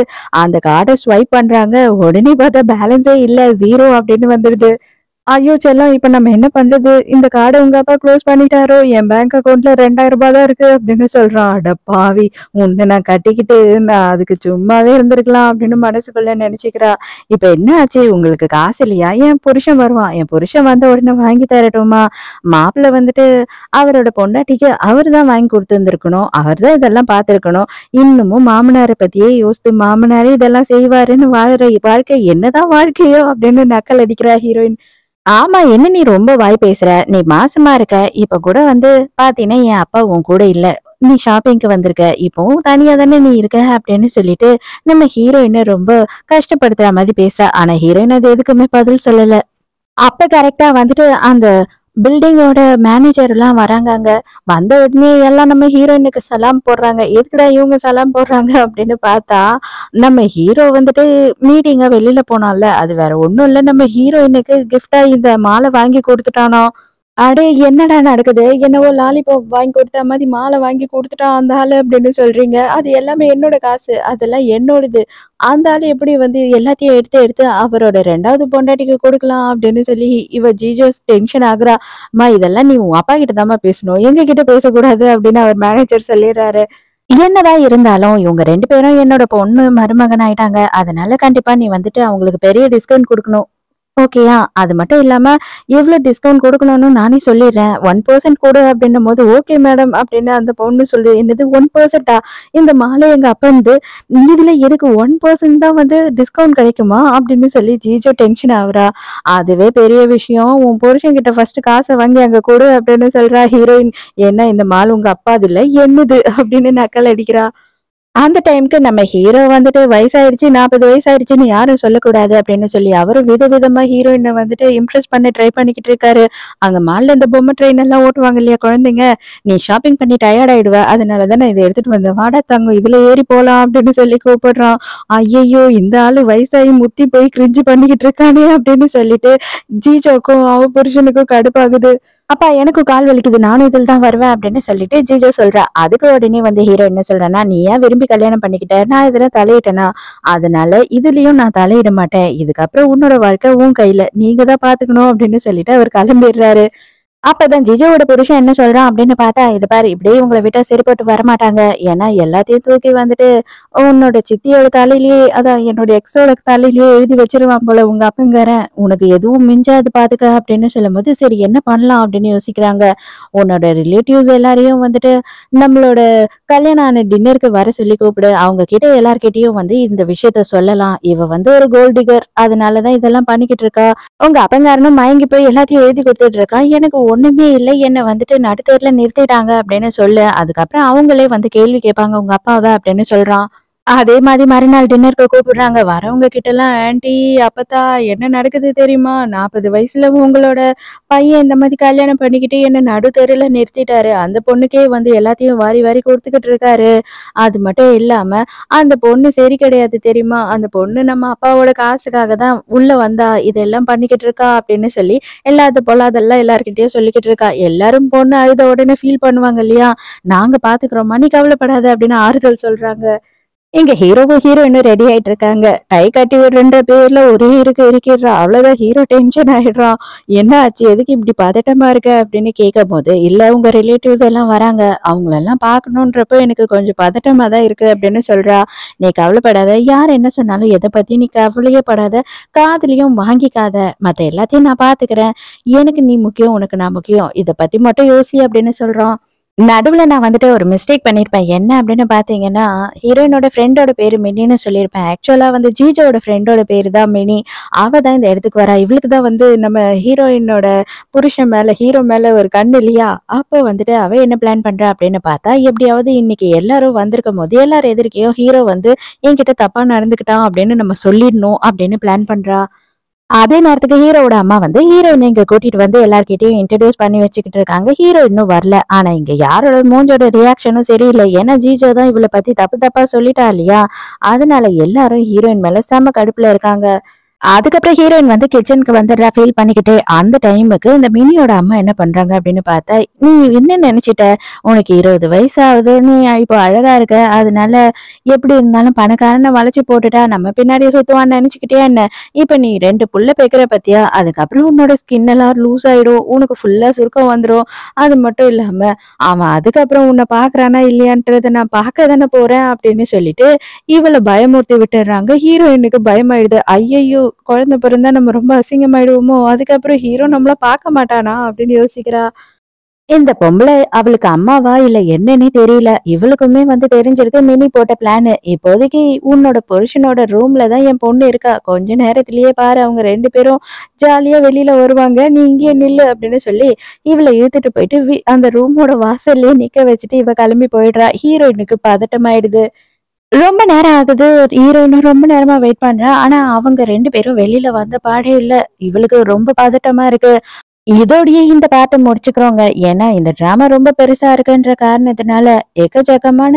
அந்த கார்டை ஸ்வைப் பண்றாங்க. உடனே பார்த்தா பேலன்ஸே இல்ல, 0 அப்படின்னு வந்துடுது. ஐயோ செல்லம், இப்ப நம்ம என்ன பண்றது? இந்த கார்டை உங்க அப்பா க்ளோஸ் பண்ணிட்டாரோ, என் பேங்க் அக்கவுண்ட்ல 2000 தான் இருக்கு அப்படின்னு சொல்றான். அட பாவி, உன்னை நான் கட்டிக்கிட்டு நான் அதுக்கு சும்மாவே இருந்திருக்கலாம் அப்படின்னு மனசுக்குள்ள நினைச்சுக்கிறா. இப்ப என்ன ஆச்சு, உங்களுக்கு காசு இல்லையா? என் புருஷன் வருவான், என் புருஷன் வந்த உடனே வாங்கி தரட்டுமா? மாப்பிள்ளை வந்துட்டு அவரோட பொண்டாட்டிக்கு அவர் தான் வாங்கி கொடுத்துருந்துருக்கணும், அவர் தான் இதெல்லாம் பார்த்திருக்கணும். இன்னமும் மாமனாரை பத்தியே யோசித்து மாமனாரே இதெல்லாம் செய்வாருன்னு வாழற வாழ்க்கை என்னதான் வாழ்க்கையோ அப்படின்னு நக்கல் அடிக்கிறா ஹீரோயின். ஆமா, என்ன நீ ரொம்ப வாய் பேசுற? நீ மாசமா இருக்க. இப்ப கூட வந்து பாத்தீங்கன்னா என் அப்பா உன் கூட இல்ல. நீ ஷாப்பிங்க்கு வந்திருக்க. இப்பவும் தனியா தானே நீ இருக்க அப்படின்னு சொல்லிட்டு நம்ம ஹீரோயின ரொம்ப கஷ்டப்படுத்துற மாதிரி பேசுறா. ஆனா ஹீரோயின் அது எதுக்குமே பதில் சொல்லல. அப்ப கரெக்டா வந்துட்டு அந்த பில்டிங்கோட மேனேஜர் எல்லாம் வராங்க அங்க. வந்த உடனே எல்லாம் நம்ம ஹீரோயினுக்கு சலாம் போடுறாங்க. எதுக்குடா இவங்க சலாம் போடுறாங்க அப்படின்னு பார்த்தா, நம்ம ஹீரோ வந்துட்டு மீட்டிங்கா வெளியில போனான்ல, அது வேற ஒண்ணும் இல்ல, நம்ம ஹீரோயினுக்கு கிஃப்டா இந்த மாலை வாங்கி கொடுத்துட்டானாம். அடே என்னடா நடக்குது? என்னவோ லாலிபாப் வாங்கி கொடுத்த மாதிரி மாலை வாங்கி கொடுத்துட்டான் அந்த ஆளு அப்படின்னு சொல்றீங்க. அது எல்லாமே என்னோட காசு, அதெல்லாம் என்னோடது. அந்த ஆளு எப்படி வந்து எல்லாத்தையும் எடுத்து எடுத்து அவரோட 2வது பொண்டாட்டிக்கு கொடுக்கலாம் அப்படின்னு சொல்லி இவ ஜீஜோஸ் டென்ஷன் ஆகுறா. அம்மா இதெல்லாம் நீ உன் அப்பா கிட்ட தாம்மா பேசணும், எங்க கிட்ட பேசக்கூடாது அப்படின்னு அவர் மேனேஜர் சொல்லிடுறாரு. என்னதான் இருந்தாலும் இவங்க 2 பேரும் என்னோட பொண்ணு மருமகன் ஆயிட்டாங்க. அதனால கண்டிப்பா நீ வந்துட்டு அவங்களுக்கு பெரிய டிஸ்கவுண்ட் குடுக்கணும். ஓகேயா? அது மட்டும் இல்லாம எவ்ளோ டிஸ்கவுண்ட் குடுக்கணும்னு நானே சொல்லிடுறேன். 1% குடு அப்படின்னும்போது, ஓகே மேடம் அப்படின்னு அந்த பொண்ணு சொல்லுது. என்னது 1%? இந்த மாலை எங்க அப்பன்து. இதுல எனக்கு 1% தான் வந்து டிஸ்கவுண்ட் கிடைக்குமா? அப்படின்னு சொல்லி ஜீஜோ டென்ஷன் ஆகுறா. அதுவே பெரிய விஷயம். உன் புருஷன்கிட்ட ஃபர்ஸ்ட் காச வாங்கி அங்க குடு அப்படின்னு சொல்றா ஹீரோயின். ஏன்னா இந்த மால் உங்க அப்பாது இல்ல, என்னது அப்படின்னு நக்கல் அடிக்கிறா. அந்த டைம்க்கு நம்ம ஹீரோ வந்துட்டு வயசாயிடுச்சு, 40 வயசாயிடுச்சுன்னு யாரும் சொல்லக்கூடாது அப்படின்னு சொல்லி அவரும் விதவிதமா ஹீரோயின வந்துட்டு இம்ப்ரெஸ் பண்ண ட்ரை பண்ணிக்கிட்டு இருக்காரு. அங்க மால்ல இந்த பொம்மை ட்ரெயின் எல்லாம் ஓட்டுவாங்க இல்லையா குழந்தைங்க, நீ ஷாப்பிங் பண்ணி டயர்ட் ஆயிடுவ, அதனாலதான் நான் இதை எடுத்துட்டு வந்தேன், வாடா தங்கம் இதுல ஏறி போலாம் அப்படின்னு சொல்லி கூப்பிடுறான். ஐயையோ இந்த ஆளு வயசாகி முத்தி போய் கிரிஞ்சு பண்ணிக்கிட்டு இருக்கானே அப்படின்னு சொல்லிட்டு ஜீஜோக்கும் அவ புருஷனுக்கும் கடுப்பாகுது. அப்பா எனக்கும் கால் வலிக்குது, நானும் இதில் தான் வருவேன் அப்படின்னு சொல்லிட்டு ஜிஜோ சொல்றா. அதுக்கு உடனே வந்து ஹீரோ என்ன சொல்றேன்னா, நீ ஏன் விரும்பி கல்யாணம் பண்ணிக்கிட்ட, நான் இதுல தலையிட்டேனா, அதனால இதுலயும் நான் தலையிட மாட்டேன், இதுக்கப்புறம் உன்னோட வாழ்க்கை உன் கையில, நீங்க தான் பாத்துக்கணும் அப்படின்னு சொல்லிட்டு அவர் கிளம்பிடுறாரு. அப்பதான் ஜிஜோவோட புருஷன் என்ன சொல்றான் அப்படின்னு பார்த்தா, "இது பாரு இப்படியே உங்கள விட்டா சரிப்பட்டு வரமாட்டாங்க. ஏன்னா எல்லாத்தையும் தூக்கி வந்துட்டு உன்னோட சித்தியோட தலையிலேயே அதான் என்னோட எக்ஸோட தலையிலேயே எழுதி வச்சிருவான் போல உங்க அப்பங்காரன். உனக்கு எதுவும் மிஞ்சாது பாத்துக்க" அப்படின்னு சொல்லும்போது, சரி என்ன பண்ணலாம் அப்படின்னு யோசிக்கிறாங்க. உன்னோட ரிலேட்டிவ்ஸ் எல்லாரையும் வந்துட்டு நம்மளோட கல்யாணம் ஆன டின்னருக்கு வர சொல்லி கூப்பிடு. அவங்க கிட்ட எல்லார்கிட்டயும் வந்து இந்த விஷயத்த சொல்லலாம். இவ வந்து ஒரு கோல்ட் டிகர். அதனாலதான் இதெல்லாம் பண்ணிக்கிட்டு இருக்கா. உங்க அப்பங்காரனும் மயங்கி போய் எல்லாத்தையும் எழுதி குடுத்துட்டு இருக்கான். எனக்கு ஒண்ணுமே இல்ல. என்ன வந்துட்டு நடுத்தெருவுல நிறுத்திட்டாங்க அப்படின்னு சொல்லு. அதுக்கப்புறம் அவங்களே வந்து கேள்வி கேட்பாங்க உங்க அப்பாவ அப்படின்னு சொல்றான். அதே மாதிரி மறுநாள் டின்னருக்கு கூப்பிடுறாங்க. வரவங்க கிட்டலாம், "ஆன்டி, அப்பத்தா என்ன நடக்குது தெரியுமா? 40 வயசுல உங்களோட பையன் இந்த மாதிரி கல்யாணம் பண்ணிக்கிட்டு என்ன நடுத்தெருவுல நிறுத்திட்டாரு. அந்த பொண்ணுக்கே வந்து எல்லாத்தையும் வாரி வாரி குடுத்துக்கிட்டு இருக்காரு. அது மட்டும் இல்லாம அந்த பொண்ணு சரி கிடையாது தெரியுமா? அந்த பொண்ணு நம்ம அப்பாவோட காசுக்காக தான் உள்ள வந்தா. இதெல்லாம் பண்ணிக்கிட்டு இருக்கா" அப்படின்னு சொல்லி எல்லாத்த பொல்லாதெல்லாம் எல்லார்கிட்டயும் சொல்லிக்கிட்டு இருக்கா. எல்லாரும் பொண்ணு அழுத உடனே ஃபீல் பண்ணுவாங்க இல்லையா? "நாங்க பாத்துக்கிறோம்மா, நீ கவலைப்படாத" அப்படின்னு ஆறுதல் சொல்றாங்க. இங்க ஹீரோவும் ஹீரோயினும் ரெடி ஆயிட்டு இருக்காங்க. கை கட்டி விடுறன்ற பேர்ல ஒரே இறுக்கிடுறா. அவ்வளவுதான் ஹீரோ டென்ஷன் ஆயிடுறான். "என்ன ஆச்சு? எதுக்கு இப்படி பதட்டமா இருக்க?" அப்படின்னு கேட்கும்போது, "இல்ல உங்க ரிலேட்டிவ்ஸ் எல்லாம் வராங்க. அவங்களெல்லாம் பார்க்கணுன்றப்போ எனக்கு கொஞ்சம் பதட்டமா தான் இருக்கு" அப்படின்னு சொல்றா. "நீ கவலைப்படாத. யார் என்ன சொன்னாலும் எத பத்தியும் நீ கவலையே படாத. காதுலயும் வாங்கிக்காத. மத்த எல்லாத்தையும் நான் பார்த்துக்கிறேன். எனக்கு நீ முக்கியம், உனக்கு நான் முக்கியம். இத பத்தி மட்டும் யோசி" அப்படின்னு சொல்றான். நடுவுல நான் வந்துட்டு ஒரு மிஸ்டேக் பண்ணியிருப்பேன். என்ன அப்படின்னு பார்த்தீங்கன்னா, ஹீரோயினோட ஃப்ரெண்டோட பேரு மினின்னு சொல்லியிருப்பேன். ஆக்சுவலா வந்து ஜீஜோவோட ஃப்ரெண்டோட பேரு தான் மினி. அவ தான் இந்த இடத்துக்கு வரா. இவளுக்கு தான் வந்து நம்ம ஹீரோயினோட புருஷன் மேல, ஹீரோ மேல ஒரு கண்ணு இல்லையா? அப்போ வந்துட்டு அவ என்ன பிளான் பண்றா அப்படின்னு பார்த்தா, எப்படியாவது இன்னைக்கு எல்லாரும் வந்திருக்கும்போது, எல்லார் எதிர்க்கயும் ஹீரோ வந்து என்கிட்ட தப்பா நடந்துக்கிட்டான் அப்படின்னு நம்ம சொல்லிடணும் அப்படின்னு பிளான் பண்றா. அதே நேரத்துக்கு ஹீரோவோட அம்மா வந்து ஹீரோயின இங்க கூட்டிட்டு வந்து எல்லார்கிட்டயும் இன்ட்ரோடியூஸ் பண்ணி வச்சுக்கிட்டு இருக்காங்க. ஹீரோ இன்னும் வரல. ஆனா இங்க யாரோட மூஞ்சோட ரியாக்ஷனும் சரியில்ல. ஏன்னா ஜீஜோ தான் இவள பத்தி தப்பு தப்பா சொல்லிட்டா இல்லையா? அதனால எல்லாரும் ஹீரோயின் மேல செம்ம கடுப்புல இருக்காங்க. அதுக்கப்புறம் ஹீரோயின் வந்து கிச்சனுக்கு வந்துடுறா ஃபீல் பண்ணிக்கிட்டே. அந்த டைமுக்கு இந்த மினியோட அம்மா என்ன பண்றாங்க அப்படின்னு பார்த்தா, "நீ என்ன நினைச்சிட்ட? உனக்கு 20 வயசு ஆகுது. நீ இப்போ அழகா இருக்க. அதனால எப்படி இருந்தாலும் பணக்காரன வளைச்சு போட்டுட்டா நம்ம பின்னாடியே சுத்துவான்னு நினைச்சுக்கிட்டியா என்ன? இப்ப நீ 2 புள்ள பெக்குற பாத்தியா? அதுக்கப்புறம் உன்னோட ஸ்கின் எல்லாம் லூஸ் ஆயிடும். உனக்கு ஃபுல்லா சுருக்கம் வந்துரும். அது மட்டும் இல்லாம அவன் அதுக்கப்புறம் உன்னை பாக்குறானா இல்லையான்றத நான் பார்க்க தானே போறேன்" அப்படின்னு சொல்லிட்டு இவள பயமுறுத்தி விட்டுர்றாங்க. ஹீரோயினுக்கு பயமாயிடுது. ஐயையோ! குழந்தை பிறந்தா நம்ம ரொம்ப அசிங்கமாயிடுவோமோ! அதுக்கப்புறம் ஹீரோ நம்மள பார்க்க மாட்டானா? அப்படின்னு யோசிக்கிறா. இந்த பொம்பளை அவளுக்கு அம்மாவா இல்ல என்னன்னே தெரியல. இவளுக்குமே வந்து தெரிஞ்சிருக்கு மினி போட்ட பிளானு. இப்போதைக்கு உன்னோட புருஷனோட ரூம்ல தான் என் பொண்ணு இருக்கா. கொஞ்ச நேரத்திலேயே பாரு அவங்க 2 பேரும் ஜாலியா வெளியில வருவாங்க. நீ இங்கேயே நில்லு அப்படின்னு சொல்லி இவள இழுத்துட்டு போயிட்டு அந்த ரூமோட வாசல்லயே நிக்க வச்சுட்டு இவ கிளம்பி போயிடுறா. ஹீரோயினுக்கு பதட்டமாயிடுது. ரொம்ப நேரம் ஆகுது. ஹீரோயினும் ரொம்ப நேரமா வெயிட் பண்றா. ஆனா அவங்க 2 பேரும் வெளியில வந்த பாடே இல்ல. இவளுக்கு ரொம்ப பதட்டமா இருக்கு. இதோடயே இந்த பார்ட்ட முடிச்சுக்கிறோங்க. ஏன்னா இந்த டிராமா ரொம்ப பெருசா இருக்குன்ற காரணத்தினால எக்கச்சக்கமான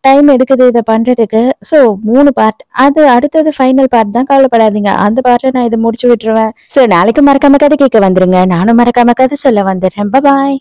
டைம் எடுக்குது இத பண்றதுக்கு. So 3 part. அது அடுத்தது ஃபைனல் பார்ட் தான் கவலைப்படாதீங்க. அந்த பார்ட்ல நான் இத முடிச்சு விட்டுருவேன். ஸோ நாளைக்கு மறக்காம கதை கேட்க வந்துருங்க. நானும் மறக்காம கதை சொல்ல வந்துடுறேன். பாய்.